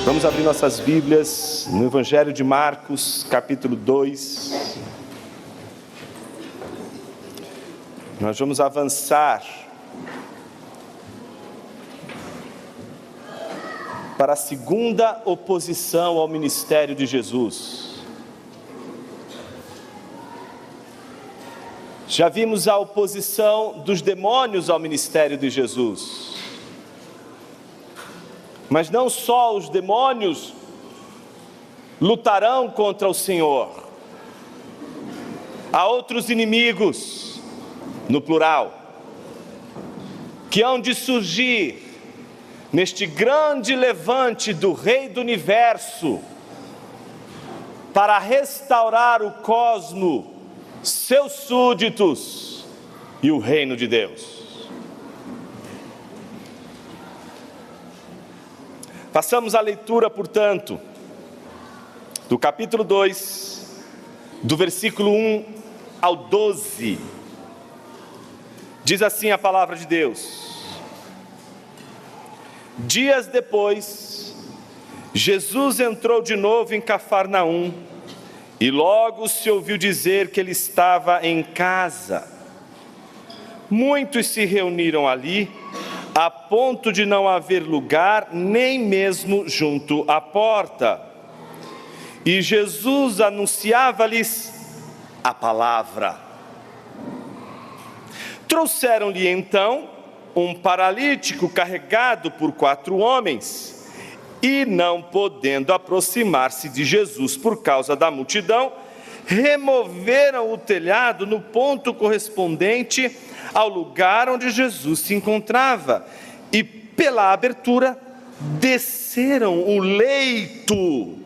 Vamos abrir nossas Bíblias no Evangelho de Marcos, capítulo 2. Nós vamos avançar para a segunda oposição ao ministério de Jesus. Já vimos a oposição dos demônios ao ministério de Jesus. Mas não só os demônios lutarão contra o Senhor. Há outros inimigos, no plural, que hão de surgir neste grande levante do Rei do Universo para restaurar o cosmo, seus súditos e o reino de Deus. Passamos a leitura, portanto, do capítulo 2, do versículo 1 ao 12. Diz assim a palavra de Deus: Dias depois, Jesus entrou de novo em Cafarnaum, e logo se ouviu dizer que ele estava em casa. Muitos se reuniram ali, a ponto de não haver lugar nem mesmo junto à porta. E Jesus anunciava-lhes a palavra. Trouxeram-lhe então um paralítico carregado por 4 homens, e não podendo aproximar-se de Jesus por causa da multidão, removeram o telhado no ponto correspondente ao lugar onde Jesus se encontrava, e pela abertura desceram o leito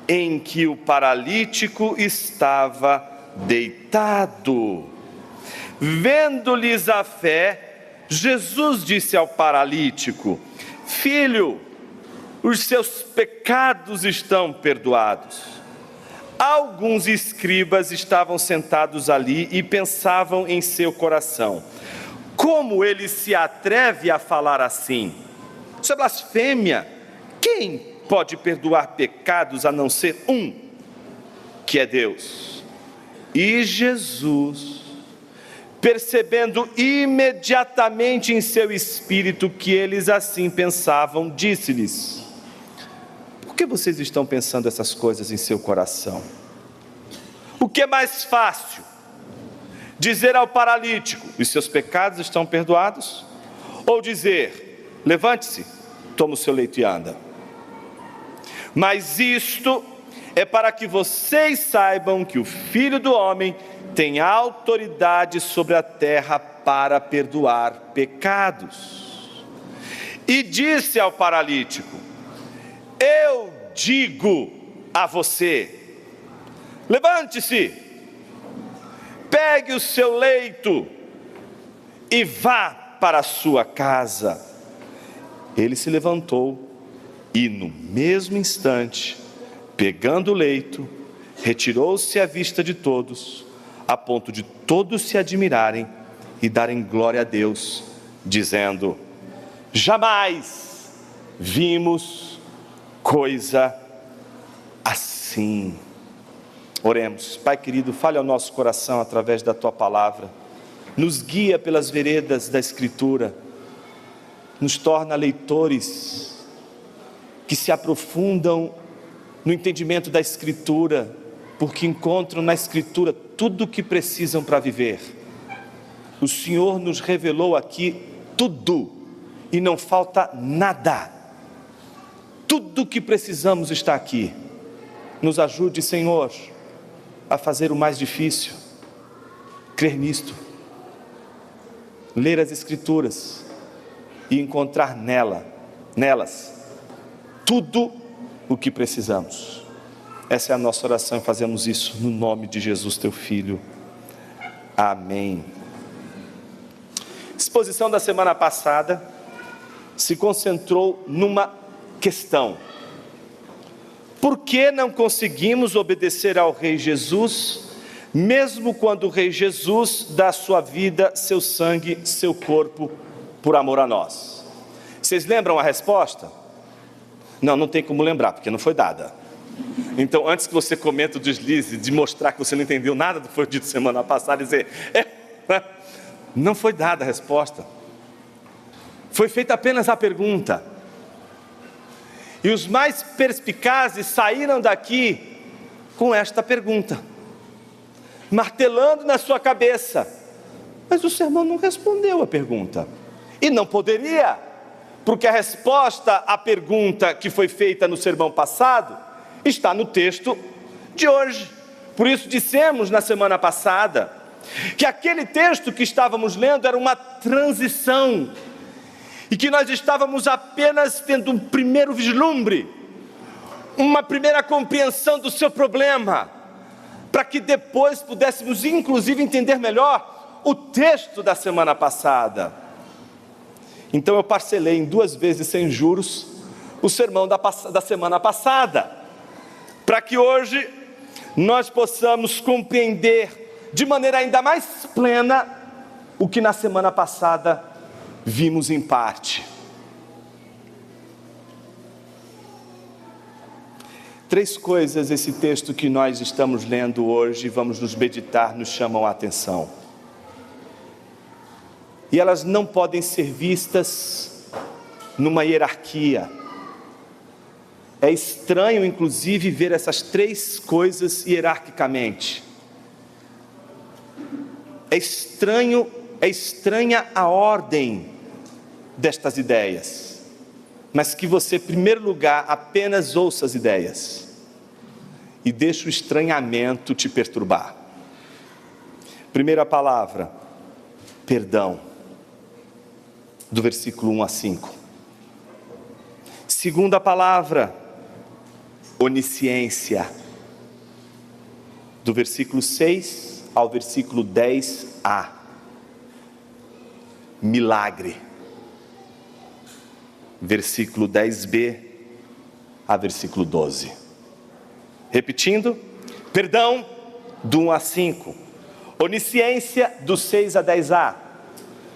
em que o paralítico estava deitado. Vendo-lhes a fé, Jesus disse ao paralítico: Filho, os seus pecados estão perdoados. Alguns escribas estavam sentados ali e pensavam em seu coração: como ele se atreve a falar assim? Isso é blasfêmia. Quem pode perdoar pecados a não ser um, que é Deus? E Jesus, percebendo imediatamente em seu espírito que eles assim pensavam, disse-lhes: por que vocês estão pensando essas coisas em seu coração? O que é mais fácil? Dizer ao paralítico: os seus pecados estão perdoados? Ou dizer: levante-se, toma o seu leito e anda? Mas isto é para que vocês saibam que o Filho do Homem tem autoridade sobre a terra para perdoar pecados. E disse ao paralítico: eu digo a você, levante-se, pegue o seu leito e vá para a sua casa. Ele se levantou e no mesmo instante, pegando o leito, retirou-se à vista de todos, a ponto de todos se admirarem e darem glória a Deus, dizendo: jamais vimos coisa assim. Oremos. Pai querido, fale ao nosso coração através da Tua palavra, nos guia pelas veredas da Escritura, nos torna leitores que se aprofundam no entendimento da Escritura, porque encontram na Escritura tudo o que precisam para viver. O Senhor nos revelou aqui tudo, e não falta nada. Tudo o que precisamos está aqui. Nos ajude, Senhor, a fazer o mais difícil: crer nisto, ler as Escrituras e encontrar nelas tudo o que precisamos. Essa é a nossa oração e fazemos isso no nome de Jesus, Teu Filho. Amém. A exposição da semana passada se concentrou numa questão: por que não conseguimos obedecer ao Rei Jesus, mesmo quando o Rei Jesus dá sua vida, seu sangue, seu corpo, por amor a nós? Vocês lembram a resposta? Não, não tem como lembrar, porque não foi dada. Então, antes que você cometa o deslize de mostrar que você não entendeu nada do que foi dito semana passada, dizer, não foi dada a resposta. Foi feita apenas a pergunta. E os mais perspicazes saíram daqui com esta pergunta, martelando na sua cabeça. Mas o sermão não respondeu a pergunta. E não poderia, porque a resposta à pergunta que foi feita no sermão passado está no texto de hoje. Por isso dissemos na semana passada que aquele texto que estávamos lendo era uma transição e que nós estávamos apenas tendo um primeiro vislumbre, uma primeira compreensão do seu problema, para que depois pudéssemos inclusive entender melhor o texto da semana passada. Então eu parcelei em 2 vezes sem juros o sermão da semana passada, para que hoje nós possamos compreender de maneira ainda mais plena o que na semana passada vimos em parte. 3 coisas esse texto que nós estamos lendo hoje, vamos nos meditar, nos chamam a atenção. E elas não podem ser vistas numa hierarquia. É estranho, inclusive, ver essas 3 coisas hierarquicamente. É estranha a ordem destas ideias. Mas que você, em primeiro lugar, apenas ouça as ideias. E deixe o estranhamento te perturbar. Primeira palavra, perdão. Do versículo 1 a 5. Segunda palavra, onisciência, do versículo 6 ao versículo 10a. Milagre, versículo 10b a versículo 12. Repetindo, perdão, do 1 a 5. Onisciência, do 6 a 10a.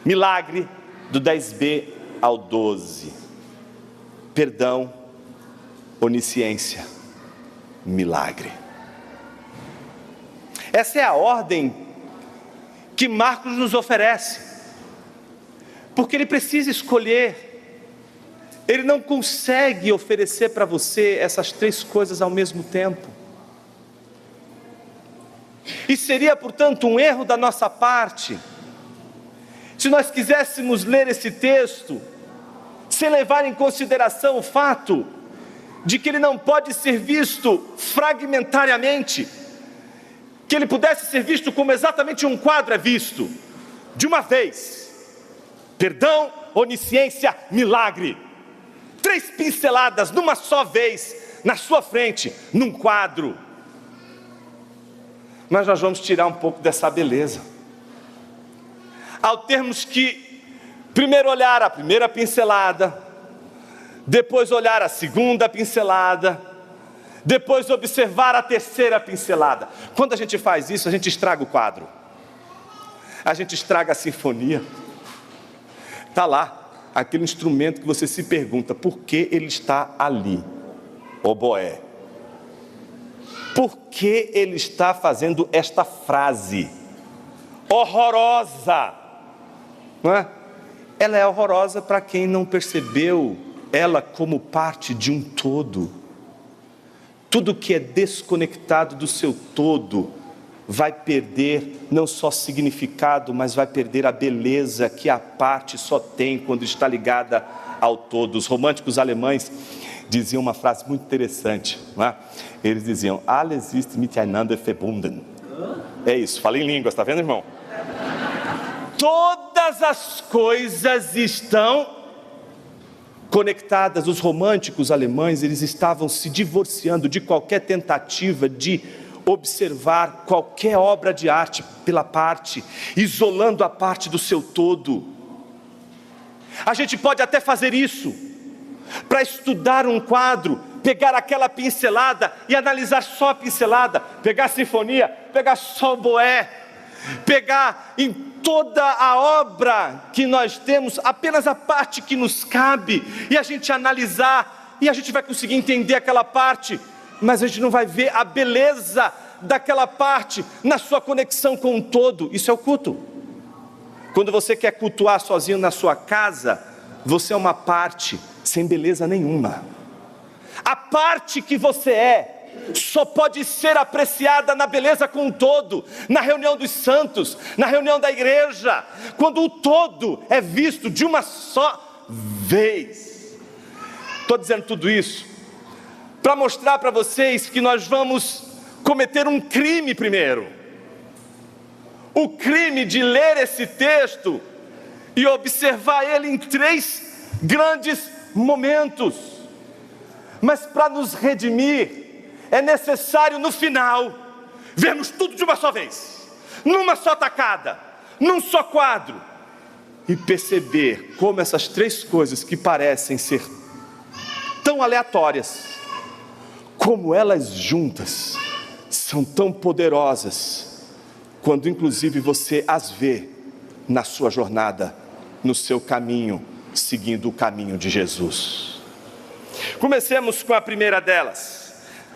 Milagre, do 10b ao 12. Perdão, onisciência, milagre. Essa é a ordem que Marcos nos oferece, porque ele precisa escolher. Ele não consegue oferecer para você essas 3 coisas ao mesmo tempo. E seria, portanto, um erro da nossa parte se nós quiséssemos ler esse texto sem levar em consideração o fato de que ele não pode ser visto fragmentariamente, que ele pudesse ser visto como exatamente um quadro é visto, de uma vez. Perdão, onisciência, milagre. 3 pinceladas numa só vez, na sua frente, num quadro. Mas nós vamos tirar um pouco dessa beleza, ao termos que primeiro olhar a primeira pincelada, depois olhar a segunda pincelada, depois observar a terceira pincelada. Quando a gente faz isso, a gente estraga o quadro, a gente estraga a sinfonia. Está lá, aquele instrumento que você se pergunta, por que ele está ali? Oboé. Por que ele está fazendo esta frase horrorosa? Não é? Ela é horrorosa para quem não percebeu ela como parte de um todo. Tudo que é desconectado do seu todo vai perder não só significado, mas vai perder a beleza que a parte só tem quando está ligada ao todo. Os românticos alemães diziam uma frase muito interessante, não é? Eles diziam, alles ist miteinander verbunden. É isso, fala em línguas, está vendo, irmão? Todas as coisas estão conectadas. Os românticos alemães, eles estavam se divorciando de qualquer tentativa de observar qualquer obra de arte pela parte, isolando a parte do seu todo. A gente pode até fazer isso, para estudar um quadro, pegar aquela pincelada e analisar só a pincelada, pegar a sinfonia, pegar só o boé, pegar em toda a obra que nós temos, apenas a parte que nos cabe, e a gente analisar e a gente vai conseguir entender aquela parte, mas a gente não vai ver a beleza daquela parte na sua conexão com o todo. Isso é o culto. Quando você quer cultuar sozinho na sua casa, você é uma parte sem beleza nenhuma. A parte que você é só pode ser apreciada na beleza com o todo, na reunião dos santos, na reunião da igreja, quando o todo é visto de uma só vez. Estou dizendo tudo isso para mostrar para vocês que nós vamos cometer um crime primeiro. O crime de ler esse texto e observar ele em 3 grandes momentos. Mas para nos redimir, é necessário no final vermos tudo de uma só vez, numa só tacada, num só quadro, e perceber como essas 3 coisas que parecem ser tão aleatórias, como elas juntas são tão poderosas, quando inclusive você as vê na sua jornada, no seu caminho, seguindo o caminho de Jesus. Comecemos com a primeira delas.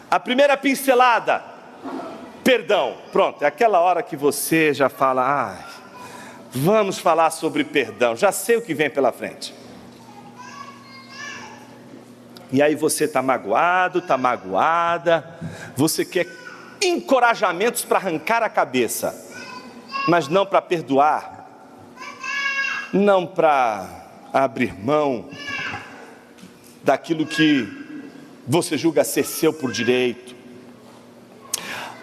A primeira pincelada, perdão. Pronto, é aquela hora que você já fala, vamos falar sobre perdão, já sei o que vem pela frente. E aí você está magoado, está magoada, você quer encorajamentos para arrancar a cabeça, mas não para perdoar, não para abrir mão daquilo que você julga ser seu por direito.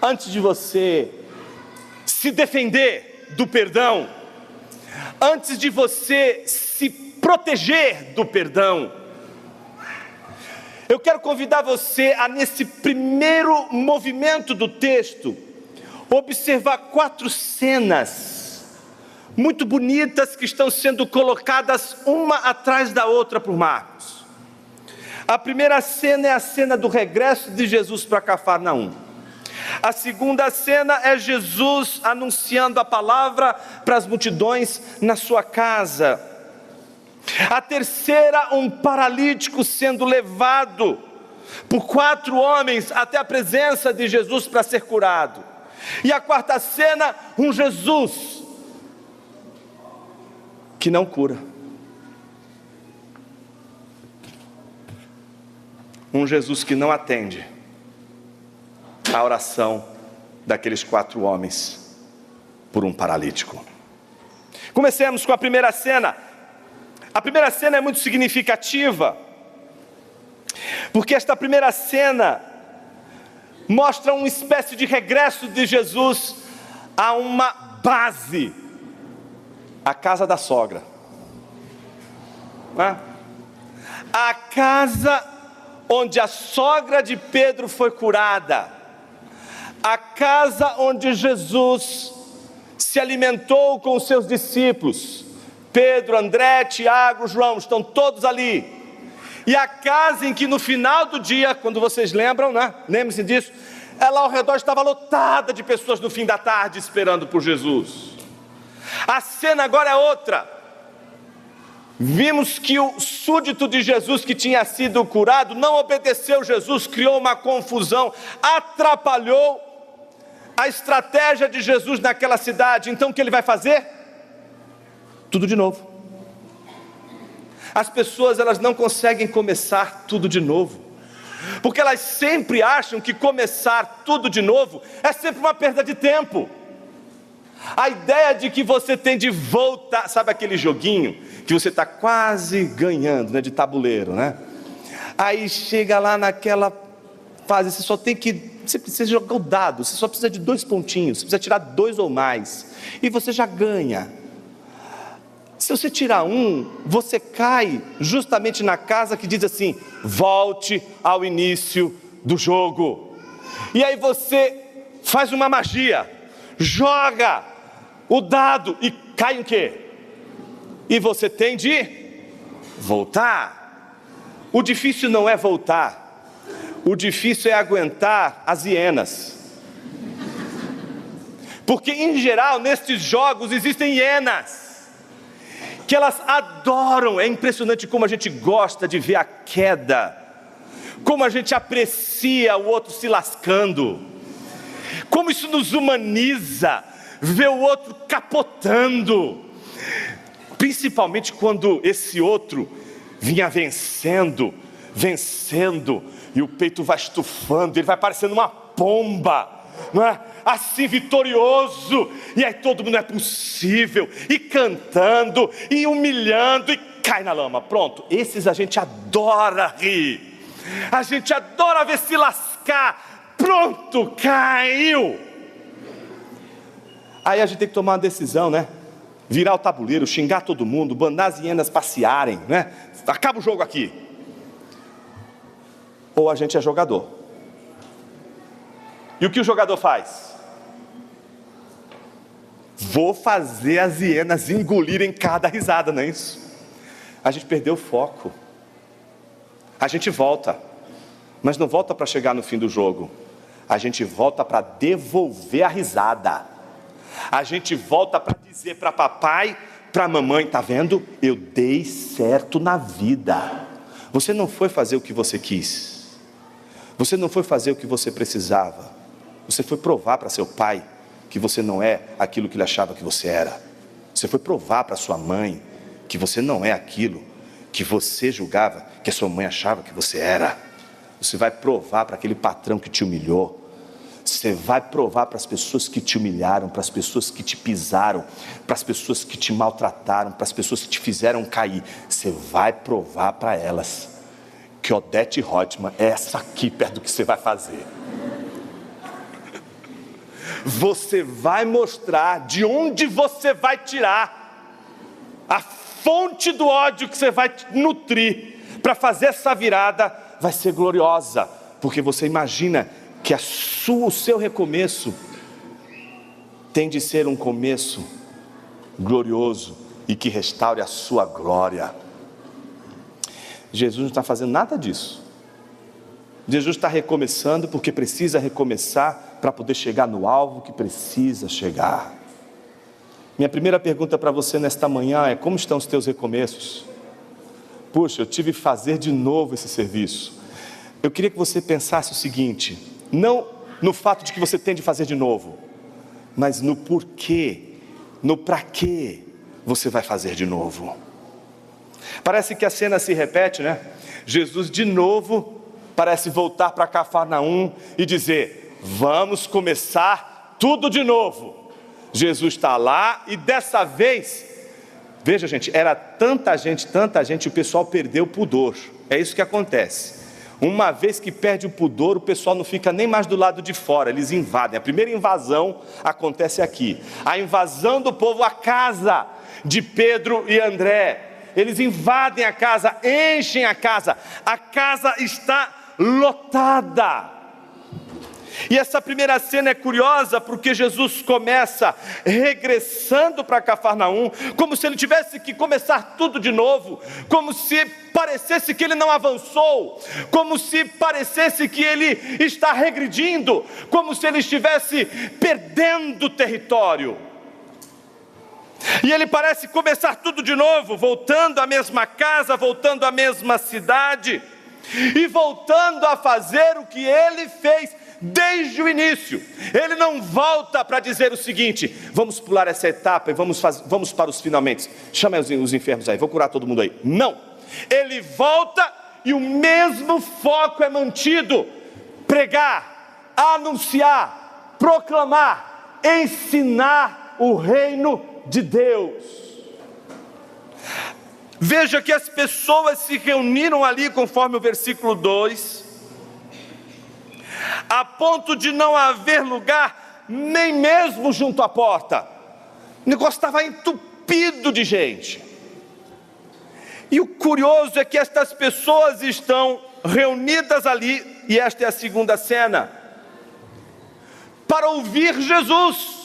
Antes de você se defender do perdão, antes de você se proteger do perdão, eu quero convidar você a, nesse primeiro movimento do texto, observar 4 cenas muito bonitas que estão sendo colocadas uma atrás da outra por Marcos. A primeira cena é a cena do regresso de Jesus para Cafarnaum. A segunda cena é Jesus anunciando a palavra para as multidões na sua casa. A terceira, um paralítico sendo levado por 4 homens até a presença de Jesus para ser curado. E a quarta cena, um Jesus que não cura. Um Jesus que não atende a oração daqueles 4 homens por um paralítico. Comecemos com a primeira cena. A primeira cena é muito significativa, porque esta primeira cena mostra uma espécie de regresso de Jesus a uma base, a casa da sogra. A casa onde a sogra de Pedro foi curada, a casa onde Jesus se alimentou com os seus discípulos, Pedro, André, Tiago, João, estão todos ali, e a casa em que no final do dia, quando vocês lembram, lembrem-se disso, ela ao redor estava lotada de pessoas no fim da tarde esperando por Jesus. A cena agora é outra. Vimos que o súdito de Jesus que tinha sido curado não obedeceu Jesus, criou uma confusão, atrapalhou a estratégia de Jesus naquela cidade. Então o que ele vai fazer? Tudo de novo. As pessoas, elas não conseguem começar tudo de novo, porque elas sempre acham que começar tudo de novo é sempre uma perda de tempo. A ideia de que você tem de voltar, sabe aquele joguinho que você está quase ganhando, de tabuleiro, Aí chega lá naquela fase, você precisa jogar o dado, você só precisa de 2 pontinhos, você precisa tirar 2 ou mais, e você já ganha. Se você tirar 1, você cai justamente na casa que diz assim, volte ao início do jogo. E aí você faz uma magia, joga o dado e cai em quê? E você tem de voltar. O difícil não é voltar, o difícil é aguentar as hienas. Porque em geral nestes jogos existem hienas que elas adoram. É impressionante como a gente gosta de ver a queda como a gente aprecia o outro se lascando, como isso nos humaniza, ver o outro capotando, principalmente quando esse outro vinha vencendo, e o peito vai estufando, ele vai parecendo uma pomba, não é? Assim vitorioso, e aí todo mundo é possível, e cantando, e humilhando, e cai na lama. Pronto, esses a gente adora rir, a gente adora ver se lascar. Pronto, caiu. Aí a gente tem que tomar uma decisão, né? Virar o tabuleiro, xingar todo mundo, mandar as hienas passearem, né? Acaba o jogo aqui. Ou a gente é jogador. E o que o jogador faz? Vou fazer as hienas engolirem cada risada, não é isso? A gente perdeu o foco. A gente volta, mas não volta para chegar no fim do jogo. A gente volta para devolver a risada. A gente volta para dizer para papai, para mamãe: tá vendo? Eu dei certo na vida. Você não foi fazer o que você quis. Você não foi fazer o que você precisava. Você foi provar para seu pai que você não é aquilo que ele achava que você era. Você foi provar para sua mãe que você não é aquilo que você julgava que a sua mãe achava que você era. Você vai provar para aquele patrão que te humilhou. Você vai provar para as pessoas que te humilharam, para as pessoas que te pisaram, para as pessoas que te maltrataram, para as pessoas que te fizeram cair. Você vai provar para elas que Odete Roitman é essa aqui perto do que você vai fazer. Você vai mostrar de onde você vai tirar a fonte do ódio que você vai nutrir para fazer essa virada. Vai ser gloriosa, porque você imagina que o seu recomeço tem de ser um começo glorioso e que restaure a sua glória. Jesus não está fazendo nada disso. Jesus está recomeçando porque precisa recomeçar para poder chegar no alvo que precisa chegar. Minha primeira pergunta para você nesta manhã é: como estão os teus recomeços? Puxa, eu tive que fazer de novo esse serviço. Eu queria que você pensasse o seguinte: não no fato de que você tem de fazer de novo, mas no porquê, no para quê você vai fazer de novo. Parece que a cena se repete, né? Jesus de novo parece voltar para Cafarnaum e dizer: vamos começar tudo de novo. Jesus está lá e dessa vez, veja gente, era tanta gente, o pessoal perdeu o pudor. É isso que acontece. Uma vez que perde o pudor, o pessoal não fica nem mais do lado de fora, eles invadem. A primeira invasão acontece aqui. A invasão do povo à casa de Pedro e André. Eles invadem a casa, enchem a casa está lotada. E essa primeira cena é curiosa porque Jesus começa regressando para Cafarnaum, como se ele tivesse que começar tudo de novo, como se parecesse que ele não avançou, como se parecesse que ele está regredindo, como se ele estivesse perdendo território. E ele parece começar tudo de novo, voltando à mesma casa, voltando à mesma cidade, e voltando a fazer o que ele fez desde o início. Ele não volta para dizer o seguinte: vamos pular essa etapa e vamos para os finalmente. Chama os enfermos aí, vou curar todo mundo aí. Não, ele volta e o mesmo foco é mantido: pregar, anunciar, proclamar, ensinar o reino de Deus. Veja que as pessoas se reuniram ali, conforme o versículo 2, a ponto de não haver lugar nem mesmo junto à porta. O negócio estava entupido de gente. E o curioso é que estas pessoas estão reunidas ali, e esta é a segunda cena, para ouvir Jesus.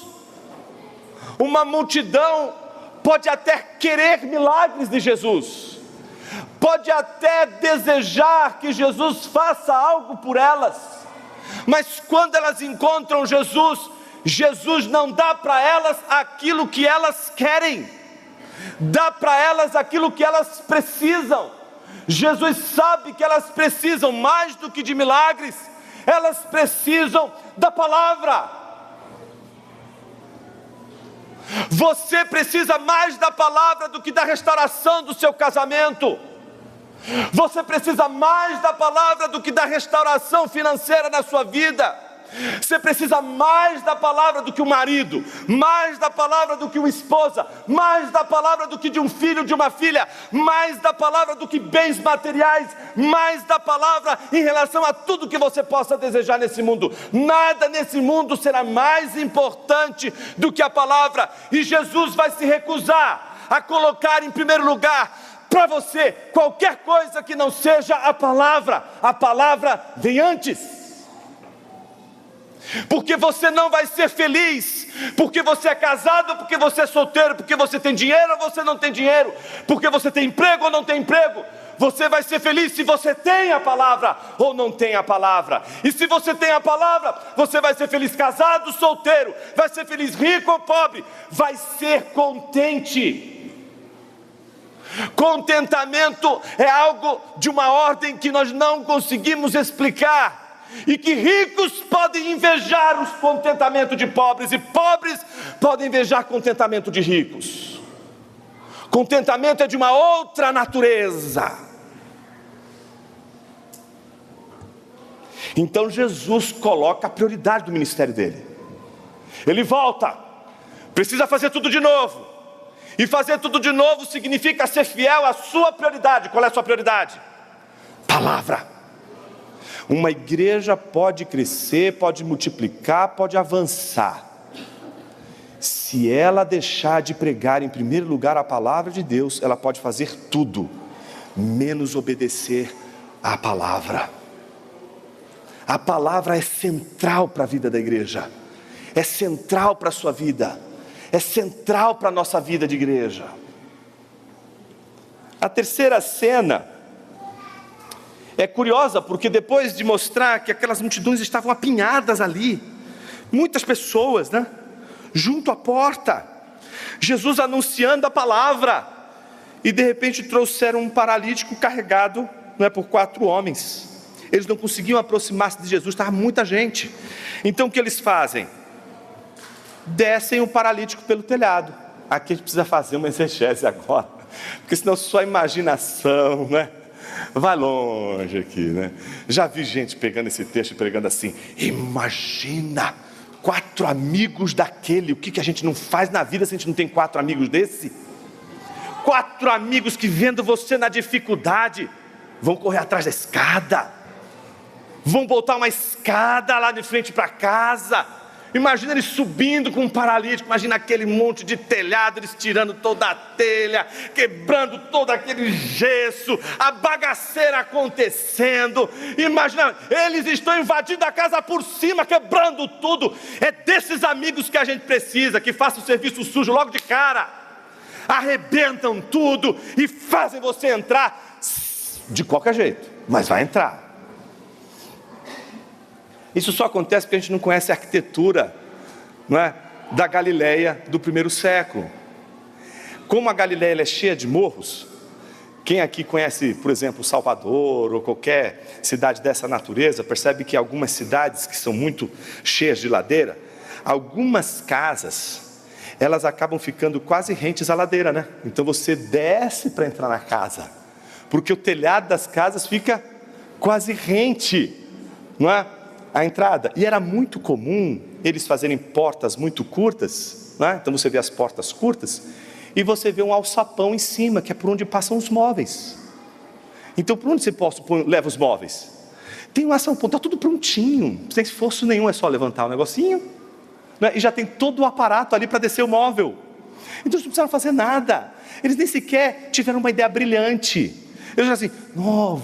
Uma multidão pode até querer milagres de Jesus, pode até desejar que Jesus faça algo por elas, mas quando elas encontram Jesus, Jesus não dá para elas aquilo que elas querem, dá para elas aquilo que elas precisam. Jesus sabe que elas precisam mais do que de milagres, elas precisam da palavra. Você precisa mais da palavra do que da restauração do seu casamento. Você precisa mais da palavra do que da restauração financeira na sua vida. Você precisa mais da palavra do que o marido, mais da palavra do que uma esposa, mais da palavra do que de um filho, de uma filha, mais da palavra do que bens materiais, mais da palavra em relação a tudo que você possa desejar nesse mundo. Nada nesse mundo será mais importante do que a palavra, e Jesus vai se recusar a colocar em primeiro lugar para você qualquer coisa que não seja a palavra. A palavra vem antes. Porque você não vai ser feliz porque você é casado, porque você é solteiro, porque você tem dinheiro ou você não tem dinheiro, porque você tem emprego ou não tem emprego. Você vai ser feliz se você tem a palavra ou não tem a palavra. E se você tem a palavra, você vai ser feliz casado, solteiro, vai ser feliz rico ou pobre, vai ser contente. Contentamento é algo de uma ordem que nós não conseguimos explicar, e que ricos podem invejar os contentamentos de pobres, e pobres podem invejar contentamento de ricos. Contentamento é de uma outra natureza. Então Jesus coloca a prioridade do ministério dele. Ele volta, precisa fazer tudo de novo. E fazer tudo de novo significa ser fiel à sua prioridade. Qual é a sua prioridade? Palavra. Uma igreja pode crescer, pode multiplicar, pode avançar, se ela deixar de pregar em primeiro lugar a palavra de Deus. Ela pode fazer tudo, menos obedecer à palavra. A palavra é central para a vida da igreja, é central para a sua vida, é central para a nossa vida de igreja. A terceira cena é curiosa, porque depois de mostrar que aquelas multidões estavam apinhadas ali, muitas pessoas, junto à porta, Jesus anunciando a palavra, e de repente trouxeram um paralítico carregado, por 4 homens. Eles não conseguiam aproximar-se de Jesus, estava muita gente. Então o que eles fazem? Descem o paralítico pelo telhado. Aqui a gente precisa fazer uma exegese agora, porque senão sua imaginação, vai longe aqui, Já vi gente pegando esse texto e pregando assim: imagina 4 amigos daquele. O que a gente não faz na vida se a gente não tem 4 amigos desse? 4 amigos que, vendo você na dificuldade, vão correr atrás da escada, vão botar uma escada lá de frente para casa. Imagina eles subindo com um paralítico, imagina aquele monte de telhado, eles tirando toda a telha, quebrando todo aquele gesso, a bagaceira acontecendo. Imagina, eles estão invadindo a casa por cima, quebrando tudo. É desses amigos que a gente precisa, que façam o serviço sujo logo de cara, arrebentam tudo e fazem você entrar de qualquer jeito, mas vai entrar. Isso só acontece porque a gente não conhece a arquitetura, da Galileia do primeiro século. Como a Galileia é cheia de morros, quem aqui conhece, por exemplo, Salvador ou qualquer cidade dessa natureza, percebe que algumas cidades que são muito cheias de ladeira, algumas casas, elas acabam ficando quase rentes à ladeira, Então você desce para entrar na casa, porque o telhado das casas fica quase rente, a entrada. E era muito comum eles fazerem portas muito curtas, Então você vê as portas curtas e você vê um alçapão em cima, que é por onde passam os móveis. Então por onde você leva os móveis? Tem um alçapão, está tudo prontinho, sem esforço nenhum, é só levantar o negocinho, E já tem todo o aparato ali para descer o móvel. Então eles não precisaram fazer nada, eles nem sequer tiveram uma ideia brilhante. Eles dizem assim: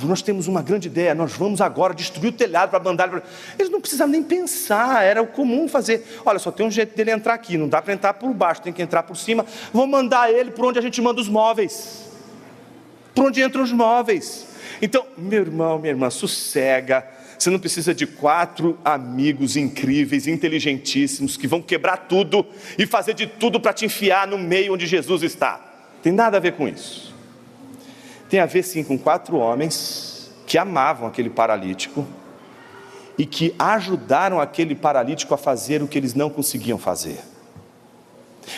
nós temos uma grande ideia, nós vamos agora destruir o telhado para mandar. Eles não precisavam nem pensar, era o comum fazer. Olha, só tem um jeito dele entrar aqui, não dá para entrar por baixo, tem que entrar por cima. Vamos mandar ele por onde a gente manda os móveis, por onde entram os móveis. Então, meu irmão, minha irmã, sossega. Você não precisa de 4 amigos incríveis, inteligentíssimos, que vão quebrar tudo e fazer de tudo para te enfiar no meio onde Jesus está. Tem nada a ver com isso. tem a ver sim com 4 homens que amavam aquele paralítico e que ajudaram aquele paralítico a fazer o que eles não conseguiam fazer.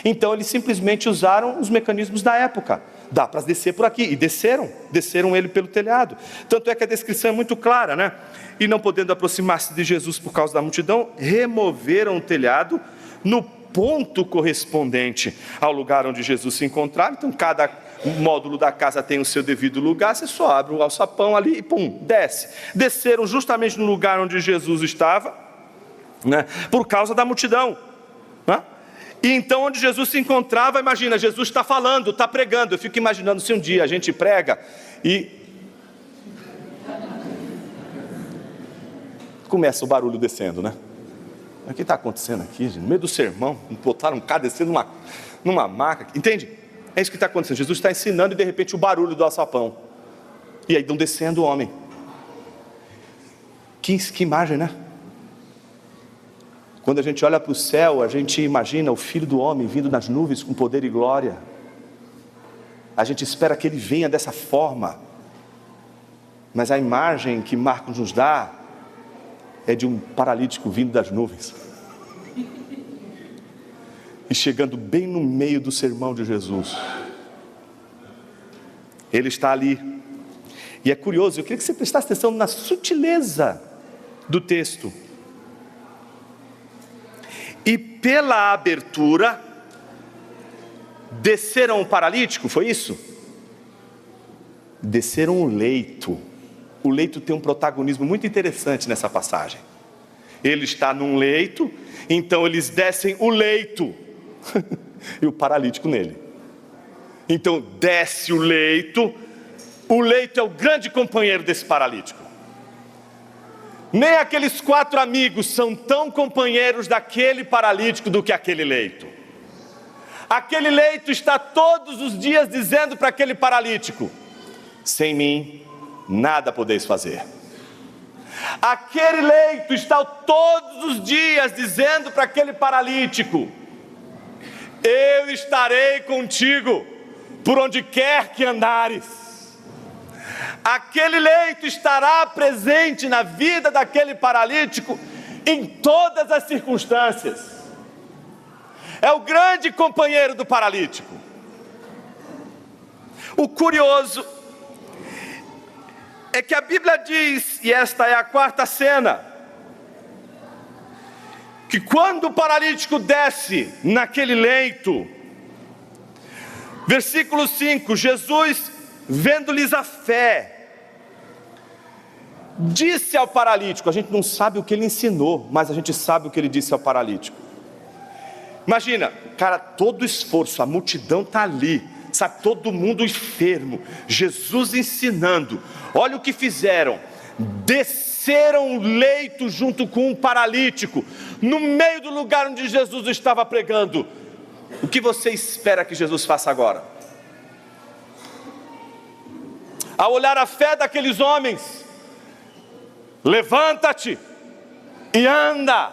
Então eles simplesmente usaram os mecanismos da época. Dá para descer por aqui, e desceram ele pelo telhado. Tanto é que a descrição é muito clara, né? E não podendo aproximar-se de Jesus por causa da multidão, removeram o telhado no ponto correspondente ao lugar onde Jesus se encontrava. Então cada módulo da casa tem o seu devido lugar, você só abre o alçapão ali e pum, desce. Desceram justamente no lugar onde Jesus estava, né? Por causa da multidão, né? E então onde Jesus se encontrava, imagina, Jesus está falando, está pregando. Eu fico imaginando se um dia a gente prega e começa o barulho descendo, né? O que está acontecendo aqui, gente? No meio do sermão, botaram um cara descendo numa maca, entende? É isso que está acontecendo. Jesus está ensinando e de repente o barulho do alçapão. E aí estão descendo o homem. Que imagem, né? Quando a gente olha para o céu, a gente imagina o Filho do Homem vindo nas nuvens com poder e glória. A gente espera que ele venha dessa forma. Mas a imagem que Marcos nos dá é de um paralítico vindo das nuvens. E chegando bem no meio do sermão de Jesus. Ele está ali. E é curioso, eu queria que você prestasse atenção na sutileza do texto. E pela abertura, desceram o paralítico, foi isso? Desceram o leito. O leito tem um protagonismo muito interessante nessa passagem. Ele está num leito, então eles descem o leito e o paralítico nele. Então desce o leito é o grande companheiro desse paralítico. Nem aqueles 4 amigos são tão companheiros daquele paralítico do que aquele leito. Aquele leito está todos os dias dizendo para aquele paralítico: sem mim nada podeis fazer. Aquele leito está todos os dias dizendo para aquele paralítico: eu estarei contigo por onde quer que andares. Aquele leito estará presente na vida daquele paralítico em todas as circunstâncias. É o grande companheiro do paralítico. O curioso é que a Bíblia diz, e esta é a 4ª cena, que quando o paralítico desce naquele leito, versículo 5, Jesus, vendo-lhes a fé, disse ao paralítico. A gente não sabe o que ele ensinou, mas a gente sabe o que ele disse ao paralítico. Imagina, cara, todo esforço, a multidão está ali, sabe, todo mundo enfermo, Jesus ensinando. Olha o que fizeram: desceram o leito junto com um paralítico, no meio do lugar onde Jesus estava pregando. O que você espera que Jesus faça agora? Ao olhar a fé daqueles homens, levanta-te e anda.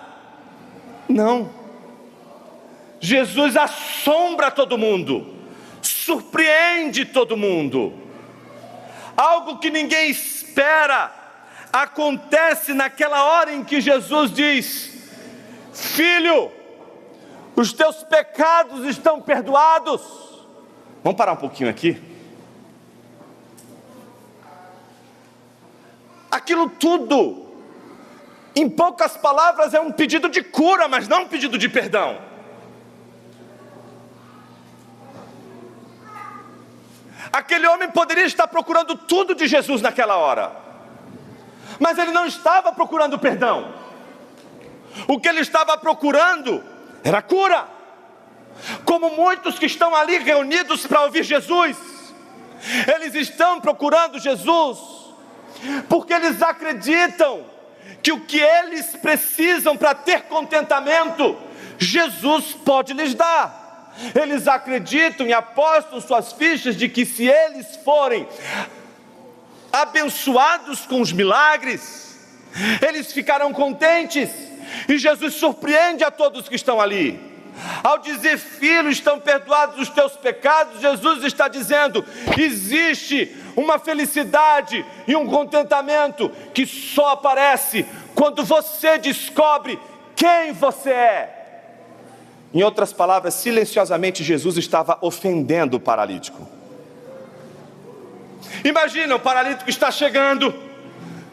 Não. Jesus assombra todo mundo, surpreende todo mundo. Algo que ninguém espera acontece naquela hora em que Jesus diz: filho, os teus pecados estão perdoados. Vamos parar um pouquinho aqui. Aquilo tudo, em poucas palavras, é um pedido de cura, mas não um pedido de perdão. Aquele homem poderia estar procurando tudo de Jesus naquela hora, mas ele não estava procurando perdão. O que ele estava procurando era cura. Como muitos que estão ali reunidos para ouvir Jesus, eles estão procurando Jesus porque eles acreditam que o que eles precisam para ter contentamento, Jesus pode lhes dar. Eles acreditam e apostam suas fichas de que se eles forem abençoados com os milagres, eles ficarão contentes. E Jesus surpreende a todos que estão ali. Ao dizer: filho, estão perdoados os teus pecados, Jesus está dizendo: existe uma felicidade e um contentamento que só aparece quando você descobre quem você é. Em outras palavras, silenciosamente Jesus estava ofendendo o paralítico. Imagina, o paralítico está chegando,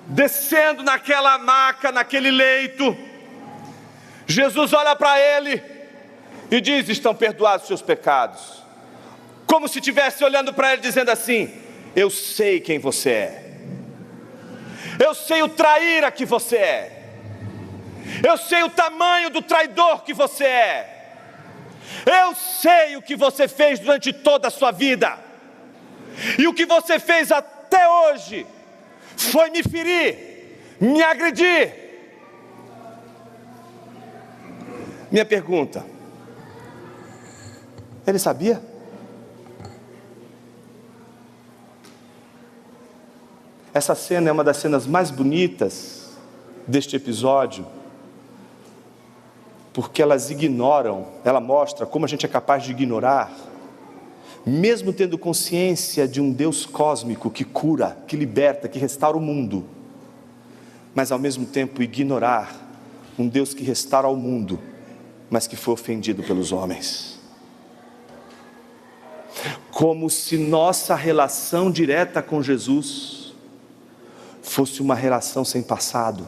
descendo naquela maca, naquele leito. Jesus olha para ele e diz: estão perdoados os seus pecados. Como se estivesse olhando para ele dizendo assim: eu sei quem você é. Eu sei o traíra que você é. Eu sei o tamanho do traidor que você é. Eu sei o que você fez durante toda a sua vida. E o que você fez até hoje foi me ferir, me agredir. Minha pergunta: ele sabia? Essa cena é uma das cenas mais bonitas deste episódio, porque ela mostra como a gente é capaz de ignorar, mesmo tendo consciência de um Deus cósmico que cura, que liberta, que restaura o mundo, mas ao mesmo tempo ignorar um Deus que restaura o mundo, mas que foi ofendido pelos homens. Como se nossa relação direta com Jesus fosse uma relação sem passado.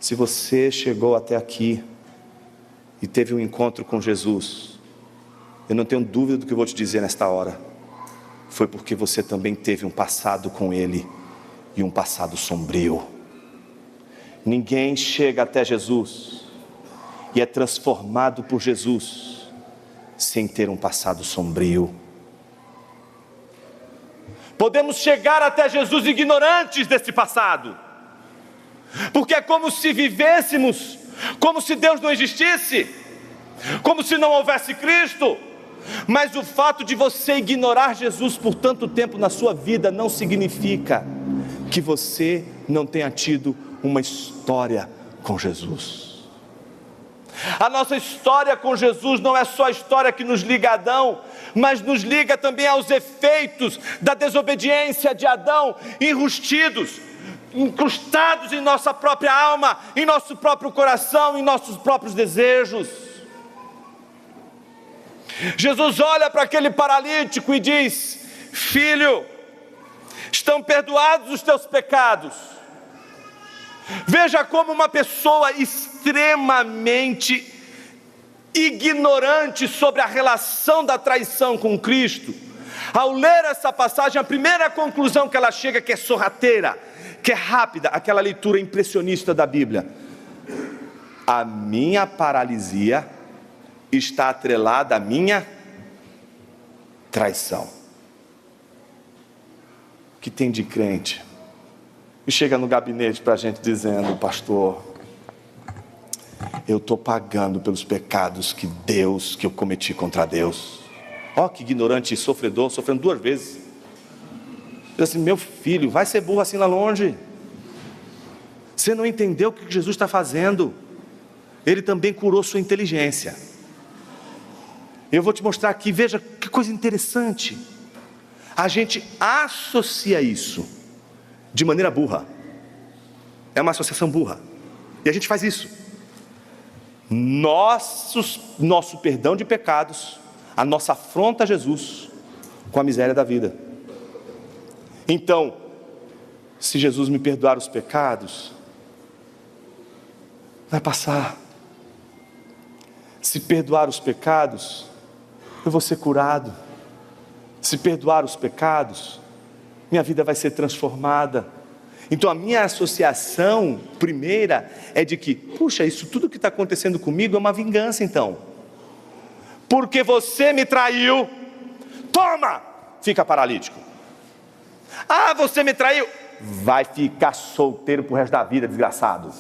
Se você chegou até aqui e teve um encontro com Jesus, eu não tenho dúvida do que eu vou te dizer nesta hora. Foi porque você também teve um passado com Ele, e um passado sombrio. Ninguém chega até Jesus e é transformado por Jesus sem ter um passado sombrio. Podemos chegar até Jesus ignorantes desse passado, porque é como se vivêssemos como se Deus não existisse, como se não houvesse Cristo. Mas o fato de você ignorar Jesus por tanto tempo na sua vida não significa que você não tenha tido uma história com Jesus. A nossa história com Jesus não é só a história que nos liga a Adão, mas nos liga também aos efeitos da desobediência de Adão, enrustidos, incrustados em nossa própria alma, em nosso próprio coração, em nossos próprios desejos. Jesus olha para aquele paralítico e diz: filho, estão perdoados os teus pecados. Veja como uma pessoa extremamente ignorante sobre a relação da traição com Cristo, ao ler essa passagem, a primeira conclusão que ela chega, que é sorrateira, que é rápida, aquela leitura impressionista da Bíblia: a minha paralisia está atrelada à minha traição. O que tem de crente e chega no gabinete para a gente dizendo: pastor, eu estou pagando pelos pecados que eu cometi contra Deus. Ó, que ignorante e sofredor, sofrendo 2 vezes. Diz assim: meu filho, vai ser burro assim lá longe. Você não entendeu o que Jesus está fazendo. Ele também curou sua inteligência. Eu vou te mostrar aqui, veja que coisa interessante. A gente associa isso de maneira burra. É uma associação burra. E a gente faz isso. Nosso perdão de pecados, a nossa afronta a Jesus com a miséria da vida. Então, se Jesus me perdoar os pecados, vai passar. Se perdoar os pecados, eu vou ser curado. Se perdoar os pecados, minha vida vai ser transformada. Então a minha associação primeira é de que, puxa, isso tudo que está acontecendo comigo é uma vingança então. Porque você me traiu, toma, fica paralítico. Ah, você me traiu, vai ficar solteiro pro resto da vida, desgraçado.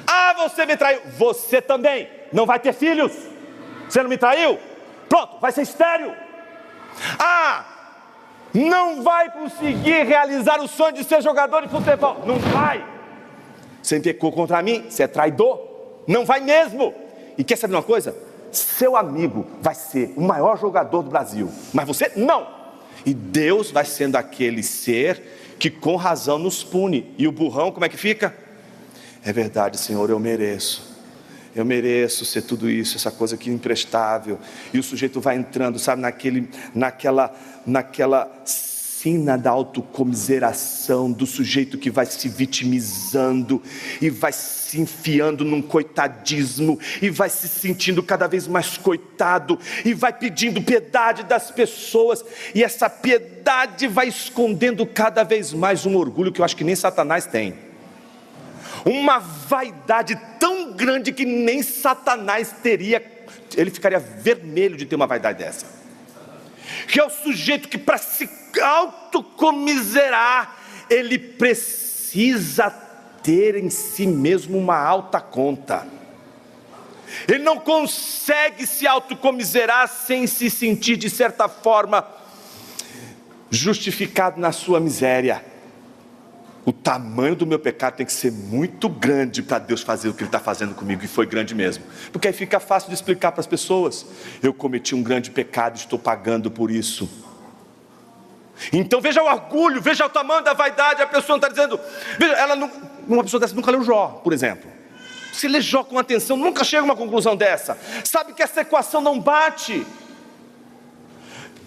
Ah, você me traiu, você também não vai ter filhos. Você não me traiu? Pronto, vai ser estéril. Ah, não vai conseguir realizar o sonho de ser jogador de futebol. Não vai. Você pecou contra mim, você é traidor. Não vai mesmo. E quer saber uma coisa? seu amigo vai ser o maior jogador do Brasil, mas você não. E Deus vai sendo aquele ser que com razão nos pune. E o burrão como é que fica? É verdade, Senhor, eu mereço ser tudo isso, essa coisa aqui imprestável. E o sujeito vai entrando, sabe, naquela sina da autocomiseração, do sujeito que vai se vitimizando e vai se enfiando num coitadismo e vai se sentindo cada vez mais coitado e vai pedindo piedade das pessoas, e essa piedade vai escondendo cada vez mais um orgulho que eu acho que nem Satanás tem, uma vaidade tão grande que nem Satanás teria. Ele ficaria vermelho de ter uma vaidade dessa, que é o sujeito que, para se autocomiserar, ele precisa ter em si mesmo uma alta conta. Ele não consegue se autocomiserar sem se sentir, de certa forma, justificado na sua miséria. O tamanho do meu pecado tem que ser muito grande para Deus fazer o que Ele está fazendo comigo, e foi grande mesmo, porque aí fica fácil de explicar para as pessoas: eu cometi um grande pecado, estou pagando por isso. Então veja o orgulho, veja o tamanho da vaidade. A pessoa não está dizendo, veja, uma pessoa dessa nunca leu Jó, por exemplo. Se lê Jó com atenção, nunca chega a uma conclusão dessa, sabe que essa equação não bate.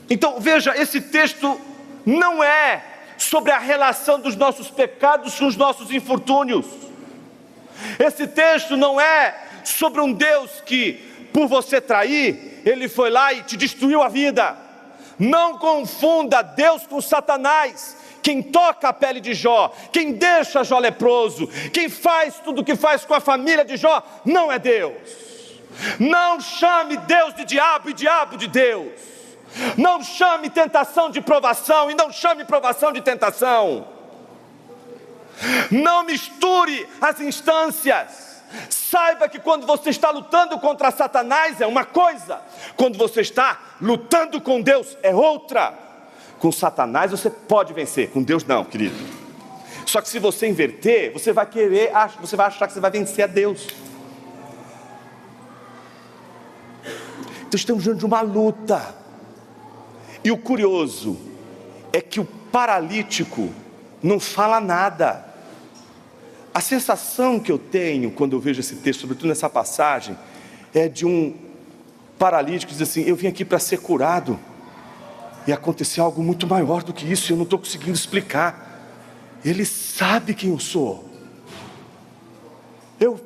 Então veja, esse texto não é sobre a relação dos nossos pecados com os nossos infortúnios. Esse texto não é sobre um Deus que, por você trair, Ele foi lá e te destruiu a vida. Não confunda Deus com Satanás. Quem toca a pele de Jó, quem deixa Jó leproso, quem faz tudo o que faz com a família de Jó, não é Deus. Não chame Deus de diabo e diabo de Deus. Não chame tentação de provação e não chame provação de tentação. Não misture as instâncias. Saiba que quando você está lutando contra Satanás é uma coisa, quando você está lutando com Deus é outra. Com Satanás você pode vencer, com Deus não, querido. Só que se você inverter, você vai achar que você vai vencer a Deus. Então estamos diante de uma luta. E o curioso é que o paralítico não fala nada. A sensação que eu tenho quando eu vejo esse texto, sobretudo nessa passagem, é de um paralítico que diz assim: eu vim aqui para ser curado, e aconteceu algo muito maior do que isso, e eu não estou conseguindo explicar. Ele sabe quem eu sou. Eu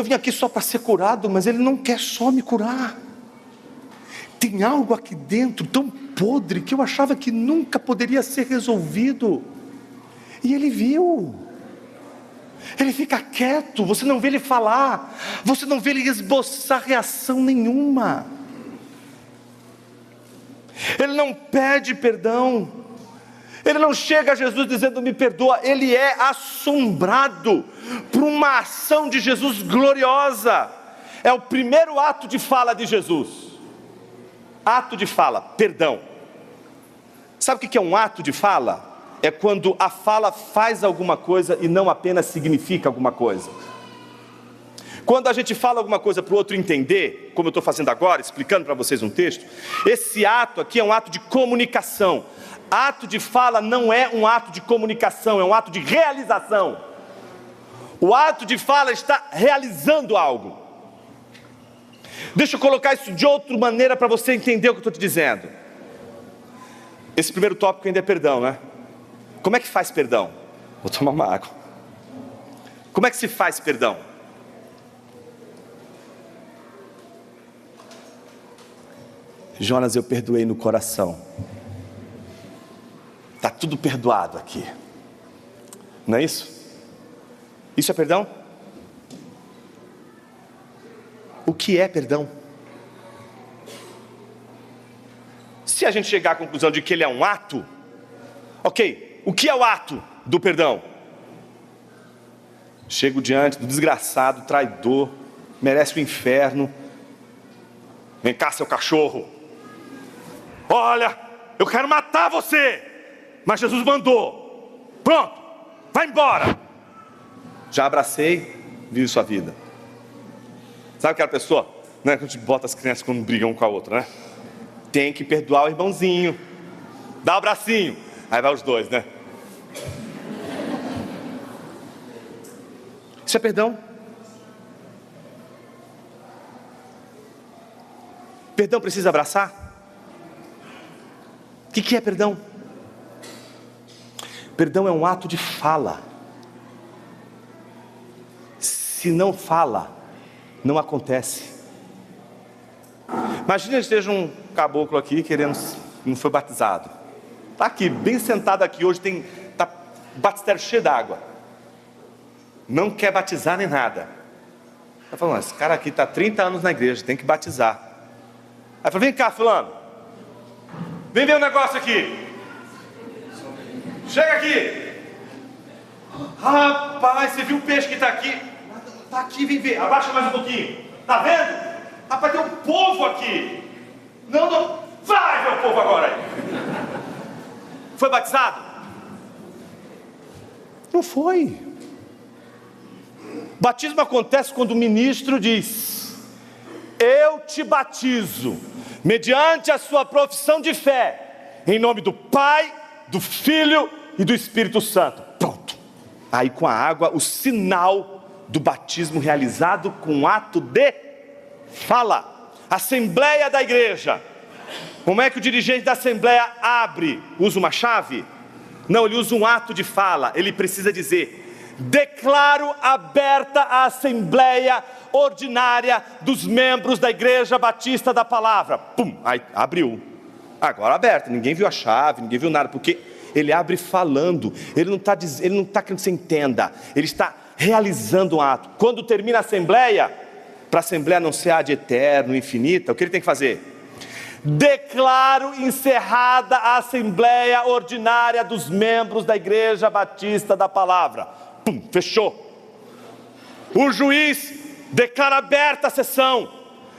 vim aqui só para ser curado, mas Ele não quer só me curar. Tem algo aqui dentro tão podre que eu achava que nunca poderia ser resolvido. E Ele viu. Ele fica quieto, você não vê Ele falar, você não vê Ele esboçar reação nenhuma. Ele não pede perdão, Ele não chega a Jesus dizendo me perdoa. Ele é assombrado por uma ação de Jesus gloriosa. É o primeiro ato de fala de Jesus. Ato de fala, perdão. Sabe o que é um ato de fala? É quando a fala faz alguma coisa e não apenas significa alguma coisa. Quando a gente fala alguma coisa para o outro entender, como eu estou fazendo agora, explicando para vocês um texto, esse ato aqui é um ato de comunicação. Ato de fala não é um ato de comunicação, é um ato de realização. O ato de fala está realizando algo. Deixa eu colocar isso de outra maneira para você entender o que eu estou te dizendo. Esse primeiro tópico ainda é perdão, né? Como é que faz perdão? Vou tomar uma água. Como é que se faz perdão? Jonas, eu perdoei no coração. Está tudo perdoado aqui. Não é isso? Isso é perdão? O que é perdão? Se a gente chegar à conclusão de que ele é um ato, ok. O que é o ato do perdão? Chego diante do desgraçado, traidor, merece o inferno. Vem cá, seu cachorro. Olha, eu quero matar você, mas Jesus mandou. Pronto, vai embora. Já abracei, vive sua vida. Sabe aquela pessoa? Não é que a gente bota as crianças quando brigam um com a outra, né? Tem que perdoar o irmãozinho. Dá o bracinho. Aí vai os dois, né? Isso é perdão. Perdão precisa abraçar? O que é perdão? Perdão é um ato de fala. Se não fala, não acontece. Imagina que esteja um caboclo aqui querendo, não foi batizado. Está aqui, bem sentado aqui hoje, está batistério cheio d'água. Não quer batizar nem nada. Está falando, esse cara aqui está 30 anos na igreja, tem que batizar. Aí fala, vem cá fulano, vem ver um negócio aqui. Chega aqui. Rapaz, você viu o peixe que está aqui? Está aqui, vem ver, abaixa mais um pouquinho. Está vendo? Rapaz, tem um povo aqui. Não, vai ver o povo agora aí. Foi batizado? Não foi. Batismo acontece quando o ministro diz: eu te batizo mediante a sua profissão de fé, em nome do Pai, do Filho e do Espírito Santo. Pronto. Aí com a água, o sinal do batismo realizado com um ato de fala. Assembleia da igreja. Como é que o dirigente da assembleia abre? Usa uma chave? Não, ele usa um ato de fala. Ele precisa dizer: declaro aberta a assembleia ordinária dos membros da Igreja Batista da Palavra. Pum, aí abriu. Agora aberto, ninguém viu a chave, ninguém viu nada, porque ele abre falando. Ele não está querendo que você entenda, ele está realizando um ato. Quando termina a assembleia, para a assembleia não ser ad eterno, infinita, o que ele tem que fazer? Declaro encerrada a assembleia ordinária dos membros da Igreja Batista da Palavra. Pum, fechou. O juiz declara aberta a sessão,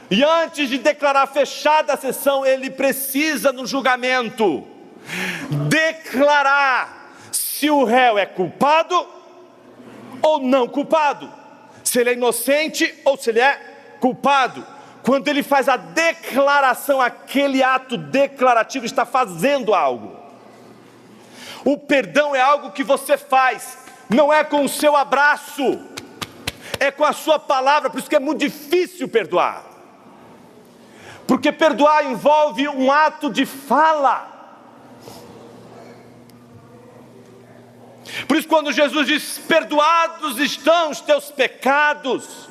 e antes de declarar fechada a sessão, ele precisa no julgamento declarar se o réu é culpado ou não culpado, se ele é inocente ou se ele é culpado. Quando ele faz a declaração, aquele ato declarativo está fazendo algo. O perdão é algo que você faz, não é com o seu abraço, é com a sua palavra. Por isso que é muito difícil perdoar, porque perdoar envolve um ato de fala. Por isso quando Jesus diz: perdoados estão os teus pecados,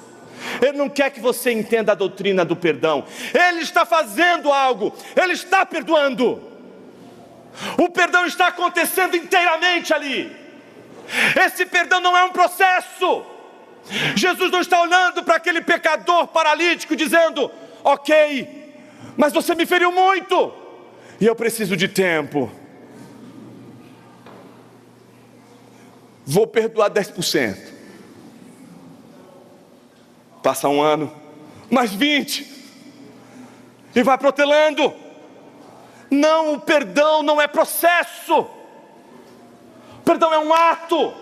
Ele não quer que você entenda a doutrina do perdão. Ele está fazendo algo, Ele está perdoando. O perdão está acontecendo inteiramente ali. Esse perdão não é um processo. Jesus não está olhando para aquele pecador paralítico dizendo: ok, mas você me feriu muito e eu preciso de tempo, vou perdoar 10%. Passa um ano, mais 20, e vai protelando. Não, o perdão não é processo. O perdão é um ato.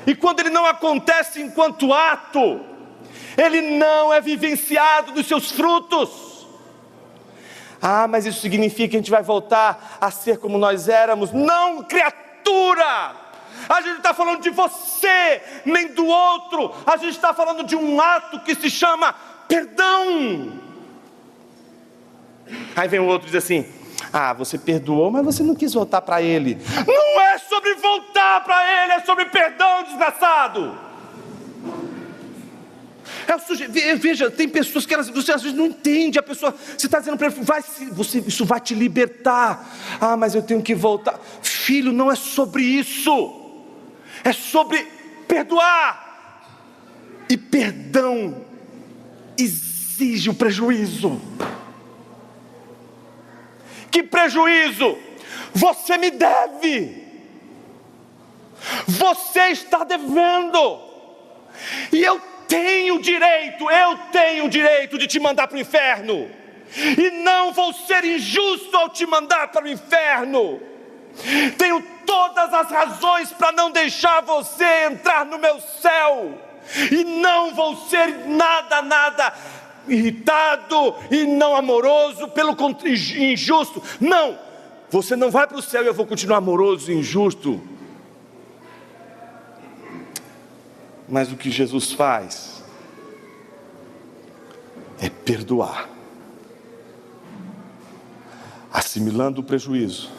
E quando ele não acontece enquanto ato, ele não é vivenciado dos seus frutos. Ah, mas isso significa que a gente vai voltar a ser como nós éramos? Não, criatura! A gente não está falando de você, nem do outro. A gente está falando de um ato que se chama perdão. Aí vem o outro e diz assim: ah, você perdoou, mas você não quis voltar para ele. Não é sobre voltar para ele, é sobre perdão, desgraçado. Veja, tem pessoas que você às vezes não entende. A pessoa, você está dizendo para ele: isso vai te libertar. Ah, mas eu tenho que voltar. Filho, não é sobre isso. É sobre perdoar. E perdão exige o prejuízo. Que prejuízo? Você me deve. Você está devendo. E eu tenho o direito de te mandar para o inferno. E não vou ser injusto ao te mandar para o inferno. Tenho todas as razões para não deixar você entrar no meu céu. E não vou ser nada irritado e não amoroso, pelo contrário, injusto. Não, você não vai para o céu e eu vou continuar amoroso e injusto. Mas o que Jesus faz é perdoar, assimilando o prejuízo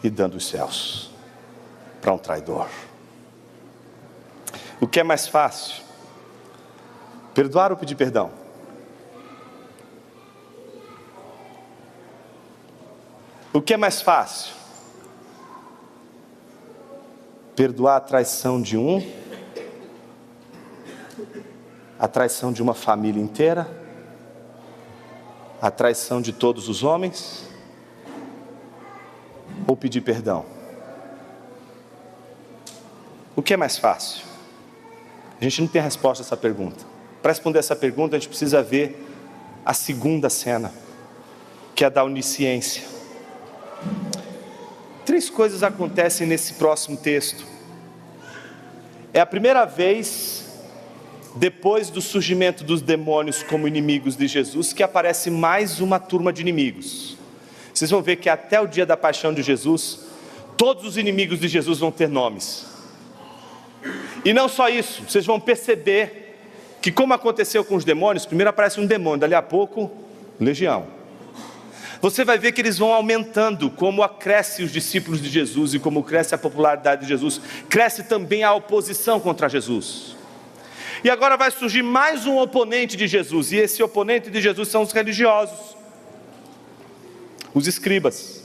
e dando os céus para um traidor. O que é mais fácil? Perdoar ou pedir perdão? O que é mais fácil? Perdoar a traição de um, a traição de uma família inteira, a traição de todos os homens, ou pedir perdão? O que é mais fácil? A gente não tem a resposta a essa pergunta. Para responder essa pergunta, a gente precisa ver a segunda cena, que é a da onisciência. 3 coisas acontecem nesse próximo texto. É a primeira vez, depois do surgimento dos demônios como inimigos de Jesus, que aparece mais uma turma de inimigos. Vocês vão ver que até o dia da paixão de Jesus, todos os inimigos de Jesus vão ter nomes. E não só isso, vocês vão perceber que, como aconteceu com os demônios, primeiro aparece um demônio, dali a pouco, legião. Você vai ver que eles vão aumentando, como crescem os discípulos de Jesus e como cresce a popularidade de Jesus, cresce também a oposição contra Jesus. E agora vai surgir mais um oponente de Jesus, e esse oponente de Jesus são os religiosos, os escribas.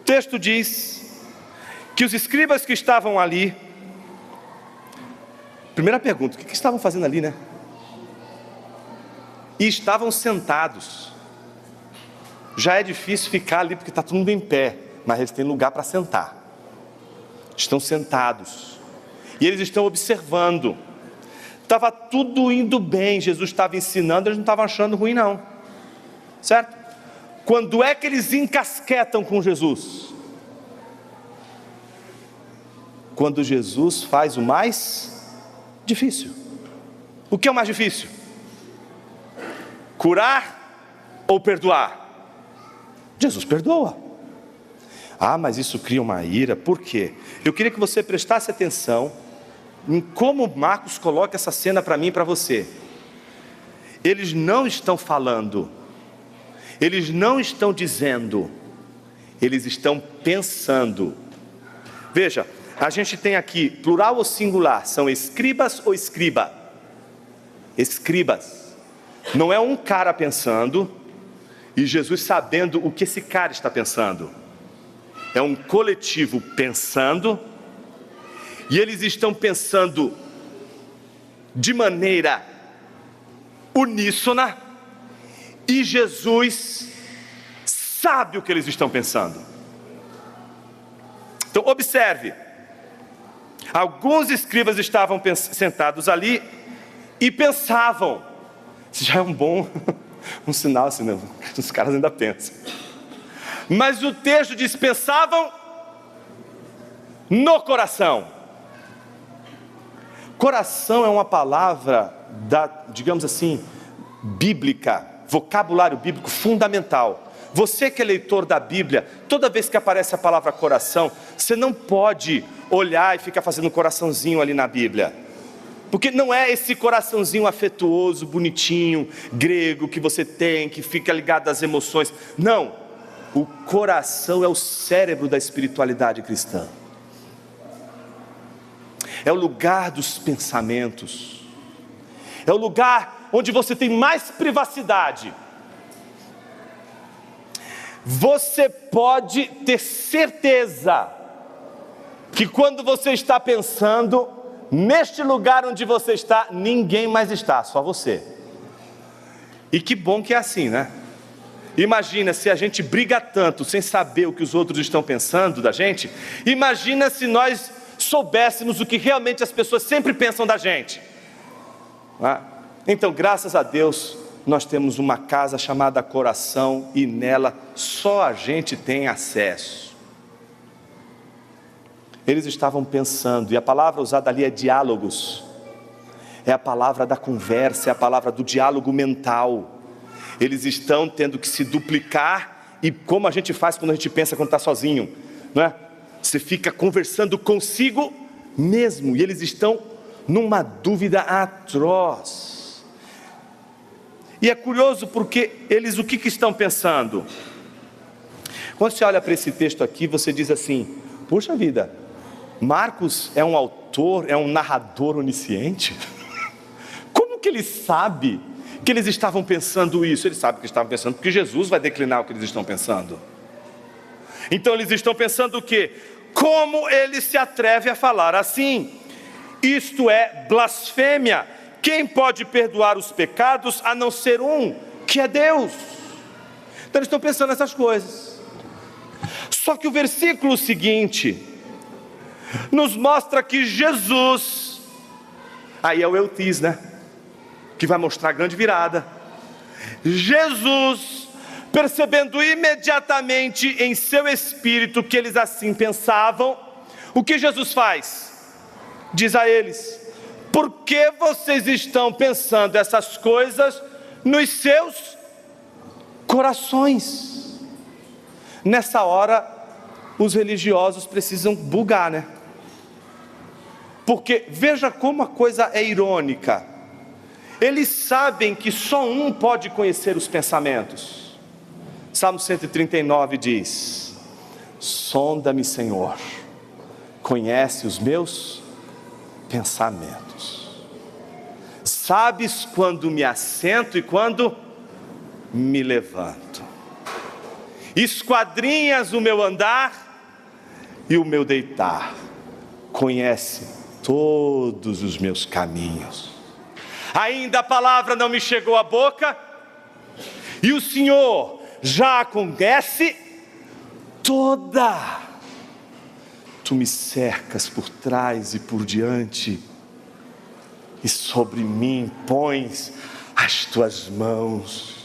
O texto diz que os escribas que estavam ali, primeira pergunta, o que estavam fazendo ali, né? E estavam sentados. Já é difícil ficar ali porque está todo mundo em pé, mas eles têm lugar para sentar. Estão sentados. E eles estão observando. Estava tudo indo bem, Jesus estava ensinando, eles não estavam achando ruim não. Certo? Quando é que eles encasquetam com Jesus? Quando Jesus faz o mais difícil. O que é o mais difícil? Curar ou perdoar? Jesus perdoa. Ah, mas isso cria uma ira. Por quê? Eu queria que você prestasse atenção em como Marcos coloca essa cena para mim e para você. Eles não estão falando, eles não estão dizendo, eles estão pensando. Veja, a gente tem aqui plural ou singular, são escribas ou escriba? Escribas. Não é um cara pensando e Jesus sabendo o que esse cara está pensando. É um coletivo pensando, e eles estão pensando de maneira uníssona, e Jesus sabe o que eles estão pensando. Então observe, alguns escribas estavam sentados ali e pensavam. Isso já é um sinal assim, né? Os caras ainda pensam. Mas o texto diz, pensavam no coração. Coração é uma palavra digamos assim, bíblica, vocabulário bíblico fundamental. Você que é leitor da Bíblia, toda vez que aparece a palavra coração, você não pode olhar e ficar fazendo coraçãozinho ali na Bíblia. Porque não é esse coraçãozinho afetuoso, bonitinho, grego que você tem, que fica ligado às emoções. Não, o coração é o cérebro da espiritualidade cristã. É o lugar dos pensamentos. É o lugar onde você tem mais privacidade. Você pode ter certeza que quando você está pensando, neste lugar onde você está, ninguém mais está, só você. E que bom que é assim, né? Imagina se a gente briga tanto sem saber o que os outros estão pensando da gente. Imagina se nós soubéssemos o que realmente as pessoas sempre pensam da gente. Então, graças a Deus, nós temos uma casa chamada coração, e nela só a gente tem acesso. Eles estavam pensando, e a palavra usada ali é diálogos. é a palavra da conversa, é a palavra do diálogo mental. Eles estão tendo que se duplicar, e como a gente faz quando a gente pensa quando está sozinho, não é? Você fica conversando consigo mesmo, e eles estão numa dúvida atroz. E é curioso porque eles o que estão pensando? Quando você olha para esse texto aqui, você diz assim: puxa vida, Marcos é um autor, é um narrador onisciente? Como que ele sabe que eles estavam pensando isso? Ele sabe que estavam pensando porque Jesus vai declinar o que eles estão pensando. Então eles estão pensando o quê? Como ele se atreve a falar assim? Isto é blasfêmia. Quem pode perdoar os pecados a não ser um, que é Deus? Então eles estão pensando nessas coisas. Só que o versículo seguinte nos mostra que Jesus, aí é o Eutis, né? Que vai mostrar a grande virada. Jesus, percebendo imediatamente em seu espírito que eles assim pensavam, o que Jesus faz? Diz a eles: por que vocês estão pensando essas coisas nos seus corações? Nessa hora, os religiosos precisam bugar, né? Porque veja como a coisa é irônica. Eles sabem que só um pode conhecer os pensamentos. Salmo 139 diz: sonda-me, Senhor, conhece os meus pensamentos. Sabes quando me assento e quando me levanto. Esquadrinhas o meu andar e o meu deitar. Conhece todos os meus caminhos. Ainda a palavra não me chegou à boca, e o Senhor já a conhece toda. Tu me cercas por trás e por diante, e sobre mim pões as tuas mãos.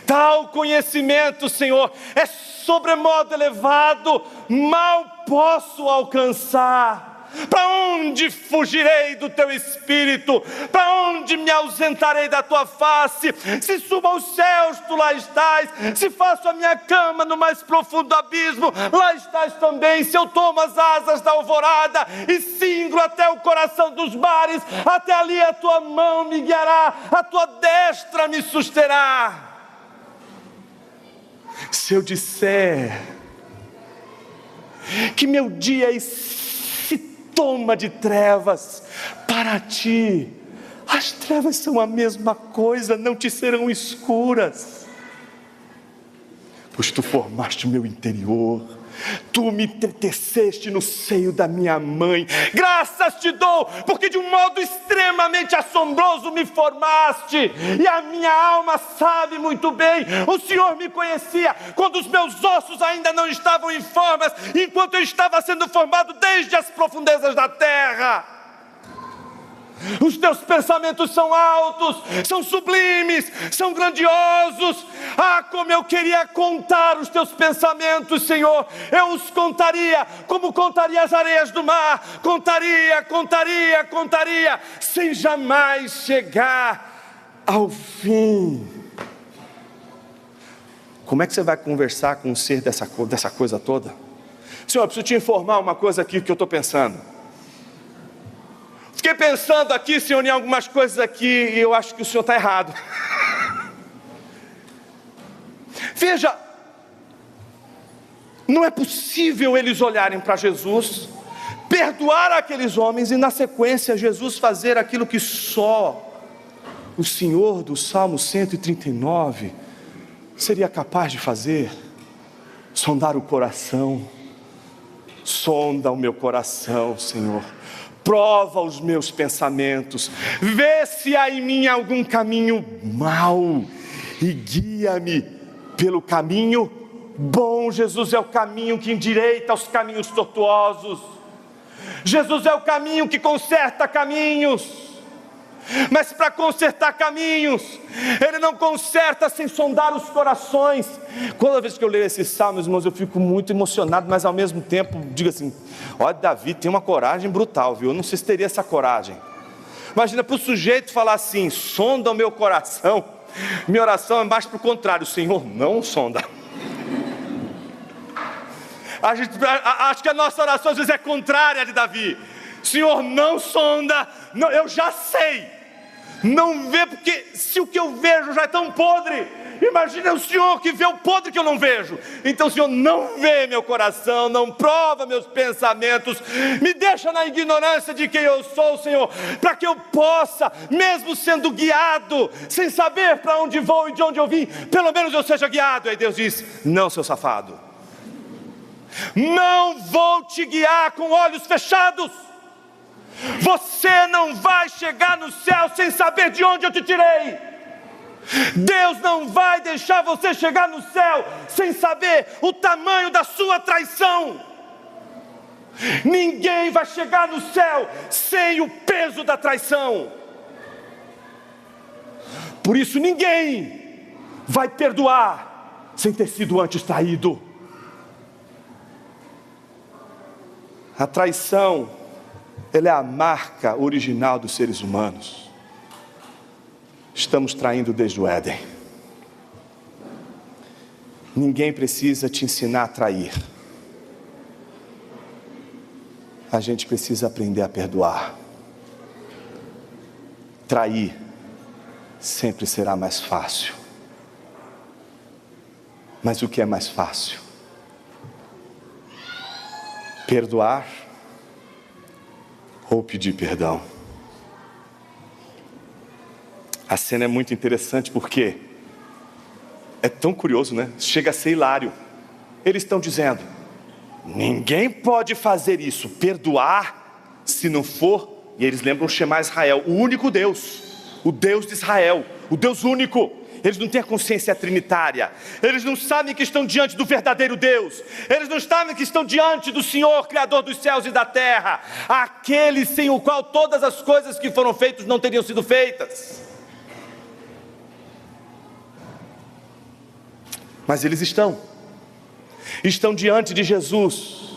Tal conhecimento, Senhor, é sobremodo elevado, mal posso alcançar. Para onde fugirei do teu espírito? Para onde me ausentarei da tua face? Se subo aos céus, tu lá estás. Se faço a minha cama no mais profundo abismo, lá estás também. Se eu tomo as asas da alvorada e cingro até o coração dos mares, até ali a tua mão me guiará, a tua destra me susterá. Se eu disser que meu dia se toma de trevas, para ti as trevas são a mesma coisa, não te serão escuras, pois tu formaste o meu interior, tu me teceste no seio da minha mãe. Graças te dou, porque de um modo extremamente assombroso me formaste, e a minha alma sabe muito bem, o Senhor me conhecia quando os meus ossos ainda não estavam em formas, enquanto eu estava sendo formado desde as profundezas da terra. Os teus pensamentos são altos, são sublimes, são grandiosos. Ah, como eu queria contar os teus pensamentos, Senhor. Eu os contaria, como contaria as areias do mar. Contaria, sem jamais chegar ao fim. Como é que você vai conversar com um ser dessa coisa toda? Senhor, eu preciso te informar uma coisa aqui que eu estou pensando. Fiquei pensando aqui, Senhor, em algumas coisas aqui, e eu acho que o Senhor está errado. Veja, não é possível eles olharem para Jesus, perdoar aqueles homens, e na sequência Jesus fazer aquilo que só o Senhor do Salmo 139 seria capaz de fazer: sondar o coração. Sonda o meu coração, Senhor. Prova os meus pensamentos, vê se há em mim algum caminho mau e guia-me pelo caminho bom. Jesus é o caminho que endireita os caminhos tortuosos. Jesus é o caminho que conserta caminhos. Mas para consertar caminhos, Ele não conserta sem sondar os corações. Toda vez que eu leio esses salmos, irmãos, eu fico muito emocionado, mas ao mesmo tempo digo assim: olha, Davi tem uma coragem brutal, viu? Eu não sei se teria essa coragem, Imagina para o sujeito falar assim: sonda o meu coração. Minha oração é mais para o contrário: Senhor, não sonda. Acho que a nossa oração às vezes é contrária de Davi. Senhor, não sonda, não, eu já sei. Não vê, porque se o que eu vejo já é tão podre, imagina o Senhor que vê o podre que eu não vejo. Então, Senhor, não vê meu coração, não prova meus pensamentos, me deixa na ignorância de quem eu sou, Senhor, para que eu possa, mesmo sendo guiado, sem saber para onde vou e de onde eu vim, pelo menos eu seja guiado. Aí Deus diz: não, seu safado, não vou te guiar com olhos fechados. Você não vai chegar no céu sem saber de onde eu te tirei. Deus não vai deixar você chegar no céu sem saber o tamanho da sua traição. Ninguém vai chegar no céu sem o peso da traição. Por isso ninguém vai perdoar sem ter sido antes traído. A traição, ela é a marca original dos seres humanos. Estamos traindo desde o Éden. Ninguém precisa te ensinar a trair. A gente precisa aprender a perdoar. Trair sempre será mais fácil. Mas o que é mais fácil? Perdoar ou pedir perdão? A cena é muito interessante porque é tão curioso, né? Chega a ser hilário. Eles estão dizendo: ninguém pode fazer isso, perdoar, se não for, e eles lembram Shema Israel, o único Deus, o Deus de Israel, o Deus único. Eles não têm a consciência trinitária, eles não sabem que estão diante do verdadeiro Deus, eles não sabem que estão diante do Senhor, Criador dos céus e da terra, aquele sem o qual todas as coisas que foram feitas não teriam sido feitas. Mas eles estão diante de Jesus.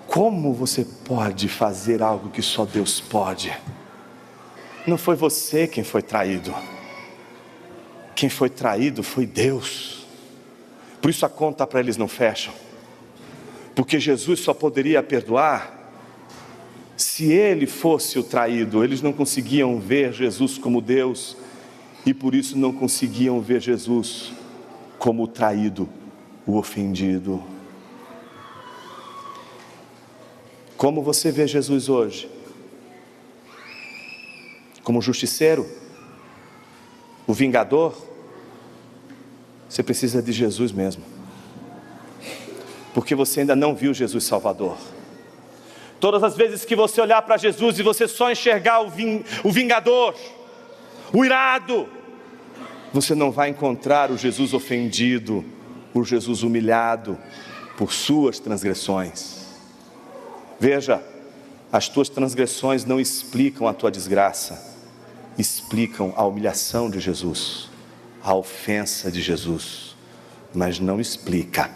Como você pode fazer algo que só Deus pode? Não foi você quem foi traído. Quem foi traído foi Deus. Por isso a conta para eles não fecha. Porque Jesus só poderia perdoar se ele fosse o traído. Eles não conseguiam ver Jesus como Deus, e por isso não conseguiam ver Jesus como o traído, o ofendido. Como você vê Jesus hoje? Como justiceiro? O vingador? Você precisa de Jesus mesmo, porque você ainda não viu Jesus Salvador. Todas as vezes que você olhar para Jesus e você só enxergar o vingador, o irado, você não vai encontrar o Jesus ofendido, o Jesus humilhado por suas transgressões. Veja, as tuas transgressões não explicam a tua desgraça, explicam a humilhação de Jesus, a ofensa de Jesus, mas não explica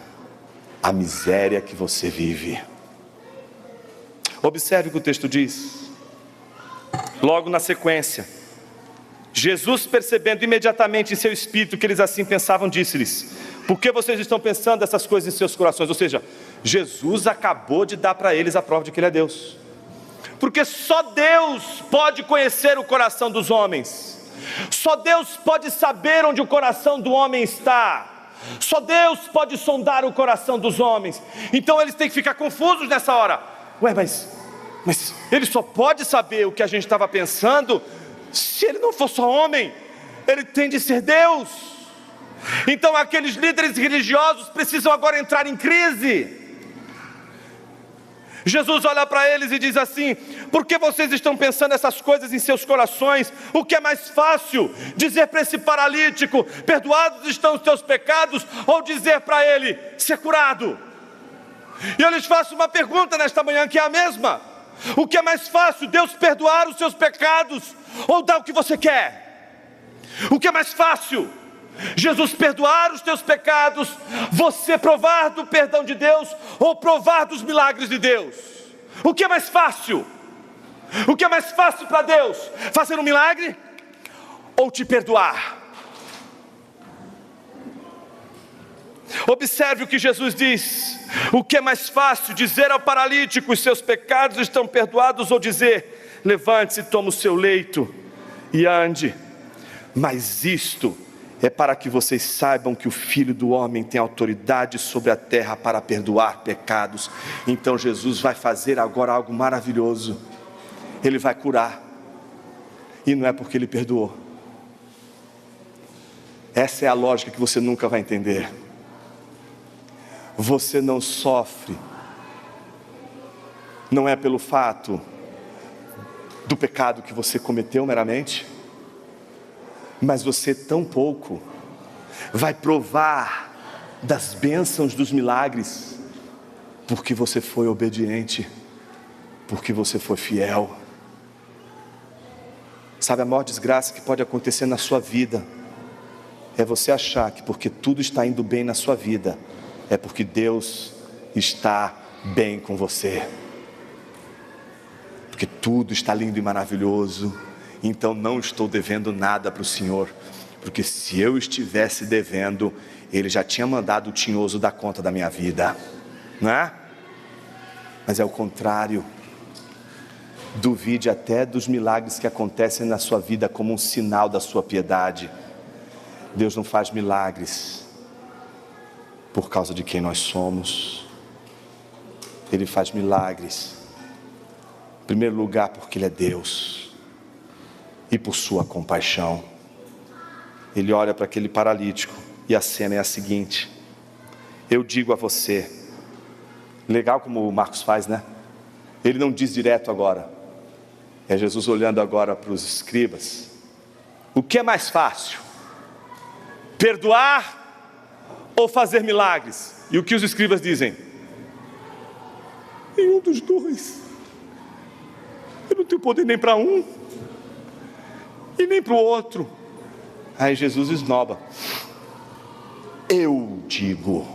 a miséria que você vive. Observe o que o texto diz. Logo na sequência, Jesus, percebendo imediatamente em seu espírito que eles assim pensavam, disse-lhes: por que vocês estão pensando essas coisas em seus corações? Ou seja, Jesus acabou de dar para eles a prova de que Ele é Deus. Porque só Deus pode conhecer o coração dos homens. Só Deus pode saber onde o coração do homem está. Só Deus pode sondar o coração dos homens. Então eles têm que ficar confusos nessa hora. Ué, mas Ele só pode saber o que a gente estava pensando se Ele não for só homem. Ele tem de ser Deus. Então aqueles líderes religiosos precisam agora entrar em crise. Jesus olha para eles e diz assim: por que vocês estão pensando essas coisas em seus corações? O que é mais fácil? Dizer para esse paralítico: perdoados estão os teus pecados? Ou dizer para ele: ser curado? E eu lhes faço uma pergunta nesta manhã que é a mesma: o que é mais fácil, Deus perdoar os seus pecados ou dar o que você quer? O que é mais fácil? Jesus perdoar os teus pecados, você provar do perdão de Deus ou provar dos milagres de Deus? O que é mais fácil? O que é mais fácil para Deus? Fazer um milagre ou te perdoar? Observe o que Jesus diz. O que é mais fácil? Dizer ao paralítico: os seus pecados estão perdoados, ou dizer: levante-se, toma o seu leito e ande? Mas isto é para que vocês saibam que o Filho do Homem tem autoridade sobre a terra para perdoar pecados. Então Jesus vai fazer agora algo maravilhoso. Ele vai curar. E não é porque Ele perdoou. Essa é a lógica que você nunca vai entender. Você não sofre, não é pelo fato do pecado que você cometeu meramente, mas você tampouco vai provar das bênçãos dos milagres, porque você foi obediente, porque você foi fiel. Sabe, a maior desgraça que pode acontecer na sua vida é você achar que porque tudo está indo bem na sua vida, é porque Deus está bem com você, porque tudo está lindo e maravilhoso, então não estou devendo nada para o Senhor, porque se eu estivesse devendo, Ele já tinha mandado o tinhoso dar conta da minha vida, não é? Mas é o contrário. Duvide até dos milagres que acontecem na sua vida como um sinal da sua piedade. Deus não faz milagres por causa de quem nós somos. Ele faz milagres, em primeiro lugar, porque Ele é Deus e por sua compaixão. Ele olha para aquele paralítico e a cena é a seguinte: eu digo a você. Legal como o Marcos faz, né? Ele não diz direto agora. É Jesus olhando agora para os escribas. O que é mais fácil? Perdoar ou fazer milagres? E o que os escribas dizem? Nenhum dos dois. Eu não tenho poder nem para um e nem para o outro. Aí Jesus esnoba. Eu digo,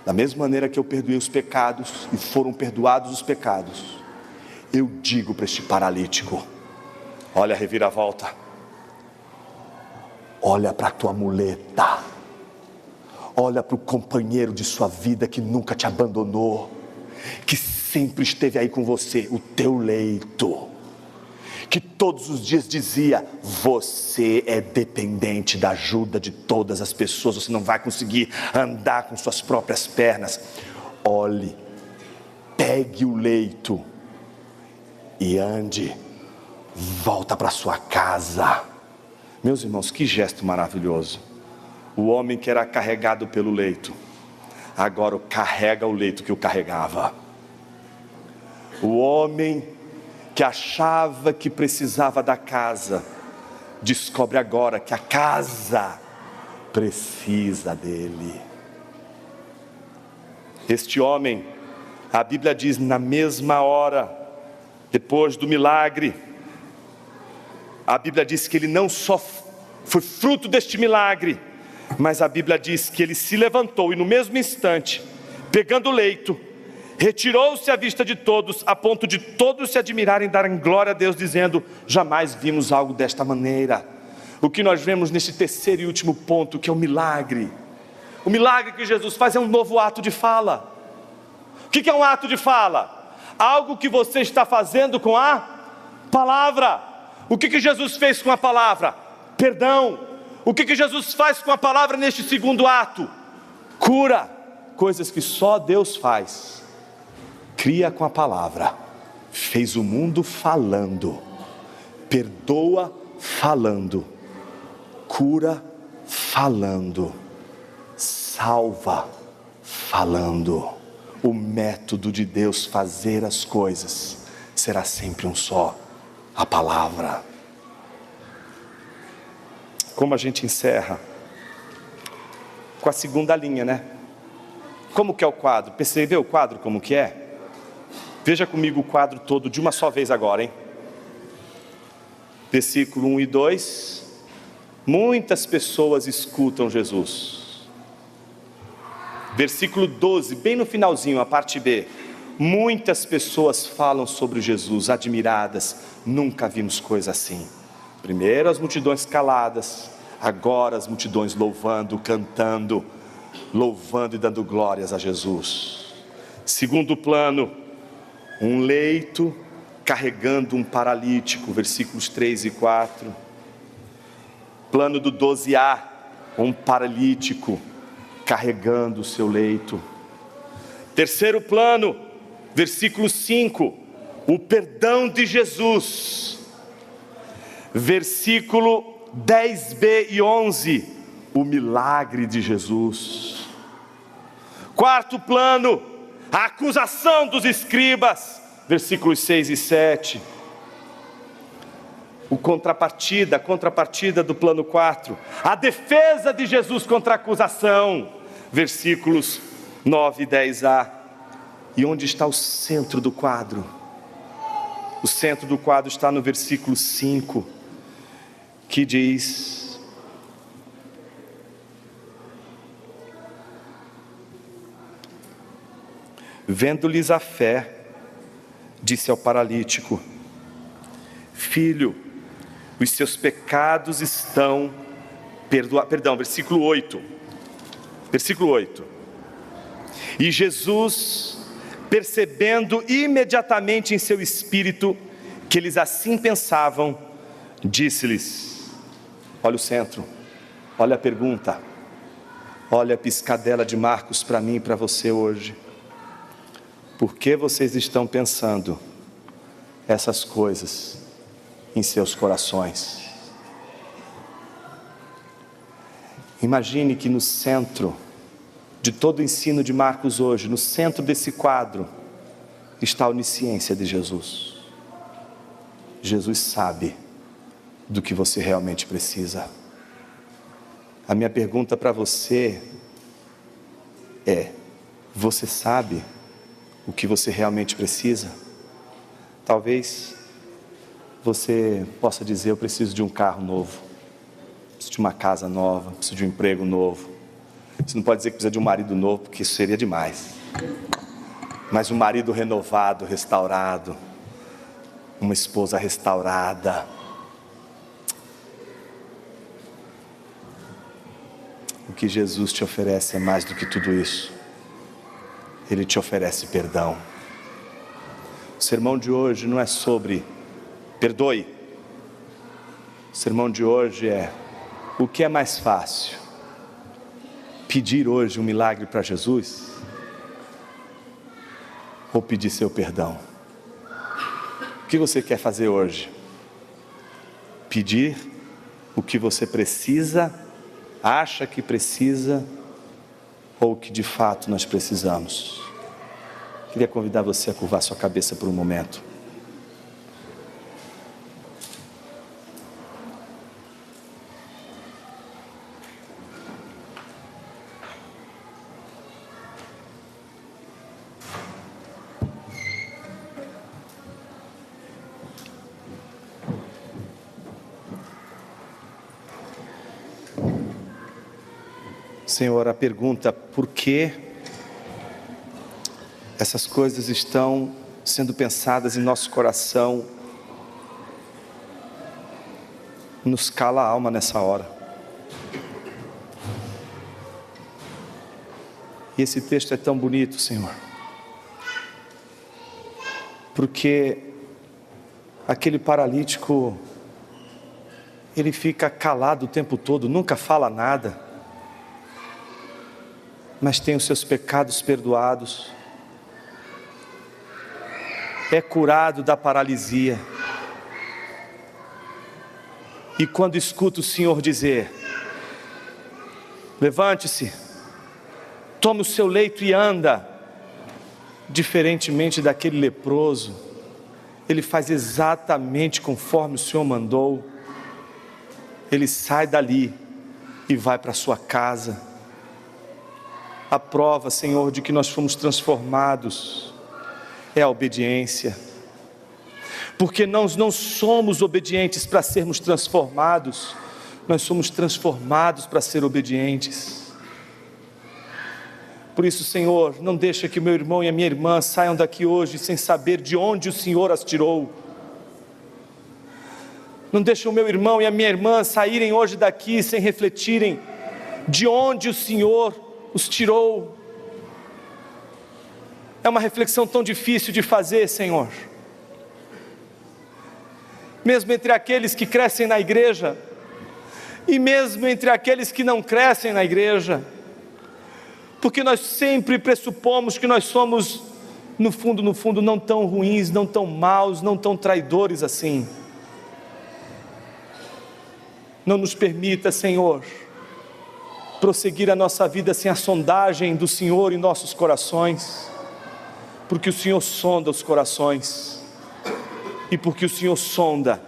da mesma maneira que eu perdoei os pecados e foram perdoados os pecados, eu digo para este paralítico: olha a reviravolta, olha para a tua muleta, olha para o companheiro de sua vida que nunca te abandonou, que sempre esteve aí com você, o teu leito, que todos os dias dizia: você é dependente da ajuda de todas as pessoas, você não vai conseguir andar com suas próprias pernas. Olhe, pegue o leito e ande, volta para sua casa. Meus irmãos, que gesto maravilhoso. O homem que era carregado pelo leito, agora carrega o leito que o carregava. O homem que achava que precisava da casa, descobre agora que a casa precisa dele. Este homem, a Bíblia diz, na mesma hora, depois do milagre, a Bíblia diz que ele não só foi fruto deste milagre, mas a Bíblia diz que ele se levantou e no mesmo instante, pegando o leito, retirou-se à vista de todos, a ponto de todos se admirarem e darem glória a Deus, dizendo: jamais vimos algo desta maneira. O que nós vemos neste terceiro e último ponto, que é o milagre. O milagre que Jesus faz é um novo ato de fala. O que é um ato de fala? Algo que você está fazendo com a palavra. O que Jesus fez com a palavra? Perdão. O que Jesus faz com a palavra neste segundo ato? Cura. Coisas que só Deus faz. Cria com a palavra, fez o mundo falando, perdoa falando, cura falando, salva falando. O método de Deus fazer as coisas será sempre um só: a palavra. Como a gente encerra? Com a segunda linha, né? Como que é o quadro? Percebeu o quadro como que é? Veja comigo o quadro todo de uma só vez agora, hein? Versículo 1 e 2. Muitas pessoas escutam Jesus. Versículo 12, bem no finalzinho, a parte B. muitas pessoas falam sobre Jesus, admiradas. Nunca vimos coisa assim. Primeiro as multidões caladas, agora as multidões louvando, cantando, louvando e dando glórias a Jesus. Segundo plano, um leito carregando um paralítico, versículos 3 e 4. Plano do 12A, um paralítico carregando o seu leito. Terceiro plano, versículo 5, o perdão de Jesus. Versículo 10b e 11, o milagre de Jesus. Quarto plano, a acusação dos escribas, versículos 6 e 7. A contrapartida do plano 4, a defesa de Jesus contra a acusação, versículos 9 e 10a. E onde está o centro do quadro? O centro do quadro está no versículo 5, que diz: vendo-lhes a fé, disse ao paralítico: filho, os seus pecados estão perdoados. Versículo 8. E Jesus, percebendo imediatamente em seu espírito que eles assim pensavam, disse-lhes: olha o centro, olha a pergunta, olha a piscadela de Marcos para mim e para você hoje. Por que vocês estão pensando essas coisas em seus corações? Imagine que no centro de todo o ensino de Marcos hoje, no centro desse quadro, está a onisciência de Jesus. Jesus sabe do que você realmente precisa. A minha pergunta para você é: você sabe o que você realmente precisa? Talvez você possa dizer: eu preciso de um carro novo, preciso de uma casa nova, preciso de um emprego novo. Você não pode dizer que precisa de um marido novo, porque isso seria demais. Mas um marido renovado, restaurado, uma esposa restaurada. O que Jesus te oferece é mais do que tudo isso. Ele te oferece perdão. O sermão de hoje não é sobre perdoe. O sermão de hoje é: o que é mais fácil? Pedir hoje um milagre para Jesus? Ou pedir seu perdão? O que você quer fazer hoje? Pedir o que você precisa, acha que precisa, ou o que de fato nós precisamos? Queria convidar você a curvar sua cabeça por um momento. Senhor, a pergunta: por que essas coisas estão sendo pensadas em nosso coração, nos cala a alma nessa hora. E esse texto é tão bonito, Senhor, porque aquele paralítico, ele fica calado o tempo todo, nunca fala nada, mas tem os seus pecados perdoados, é curado da paralisia. E quando escuta o Senhor dizer: levante-se, tome o seu leito e anda, diferentemente daquele leproso, ele faz exatamente conforme o Senhor mandou. Ele sai dali e vai para sua casa. A prova, Senhor, de que nós fomos transformados é a obediência, porque nós não somos obedientes para sermos transformados, nós somos transformados para ser obedientes. Por isso, Senhor, não deixa que o meu irmão e a minha irmã saiam daqui hoje sem saber de onde o Senhor as tirou. Não deixa o meu irmão e a minha irmã saírem hoje daqui sem refletirem de onde o Senhor os tirou. É uma reflexão tão difícil de fazer, Senhor. Mesmo entre aqueles que crescem na igreja, e mesmo entre aqueles que não crescem na igreja, porque nós sempre pressupomos que nós somos, no fundo, não tão ruins, não tão maus, não tão traidores assim. Não nos permita, Senhor, prosseguir a nossa vida sem a sondagem do Senhor em nossos corações, porque o Senhor sonda os corações, e porque o Senhor sonda,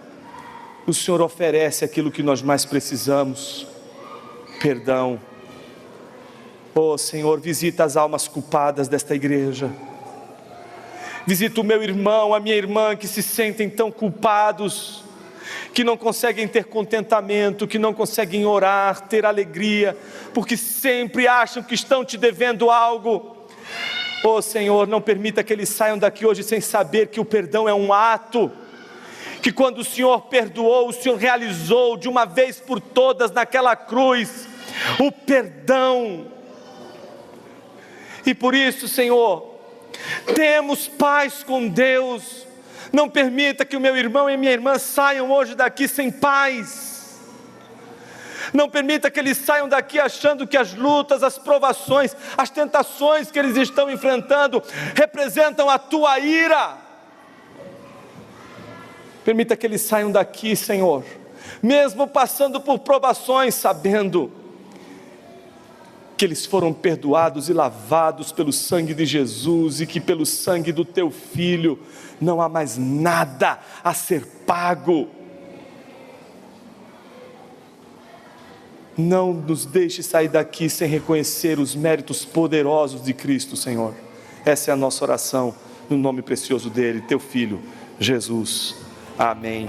o Senhor oferece aquilo que nós mais precisamos: perdão. Oh Senhor, visita as almas culpadas desta igreja, visita o meu irmão, a minha irmã, que se sentem tão culpados, que não conseguem ter contentamento, que não conseguem orar, ter alegria, porque sempre acham que estão te devendo algo. Oh Senhor, não permita que eles saiam daqui hoje sem saber que o perdão é um ato, que quando o Senhor perdoou, o Senhor realizou de uma vez por todas naquela cruz o perdão. E por isso, Senhor, temos paz com Deus. Não permita que o meu irmão e a minha irmã saiam hoje daqui sem paz. Não permita que eles saiam daqui achando que as lutas, as provações, as tentações que eles estão enfrentando representam a tua ira. Permita que eles saiam daqui, Senhor, mesmo passando por provações, sabendo que eles foram perdoados e lavados pelo sangue de Jesus, e que pelo sangue do teu Filho não há mais nada a ser pago. Não nos deixe sair daqui sem reconhecer os méritos poderosos de Cristo, Senhor. Essa é a nossa oração, no nome precioso dele, teu Filho, Jesus. Amém.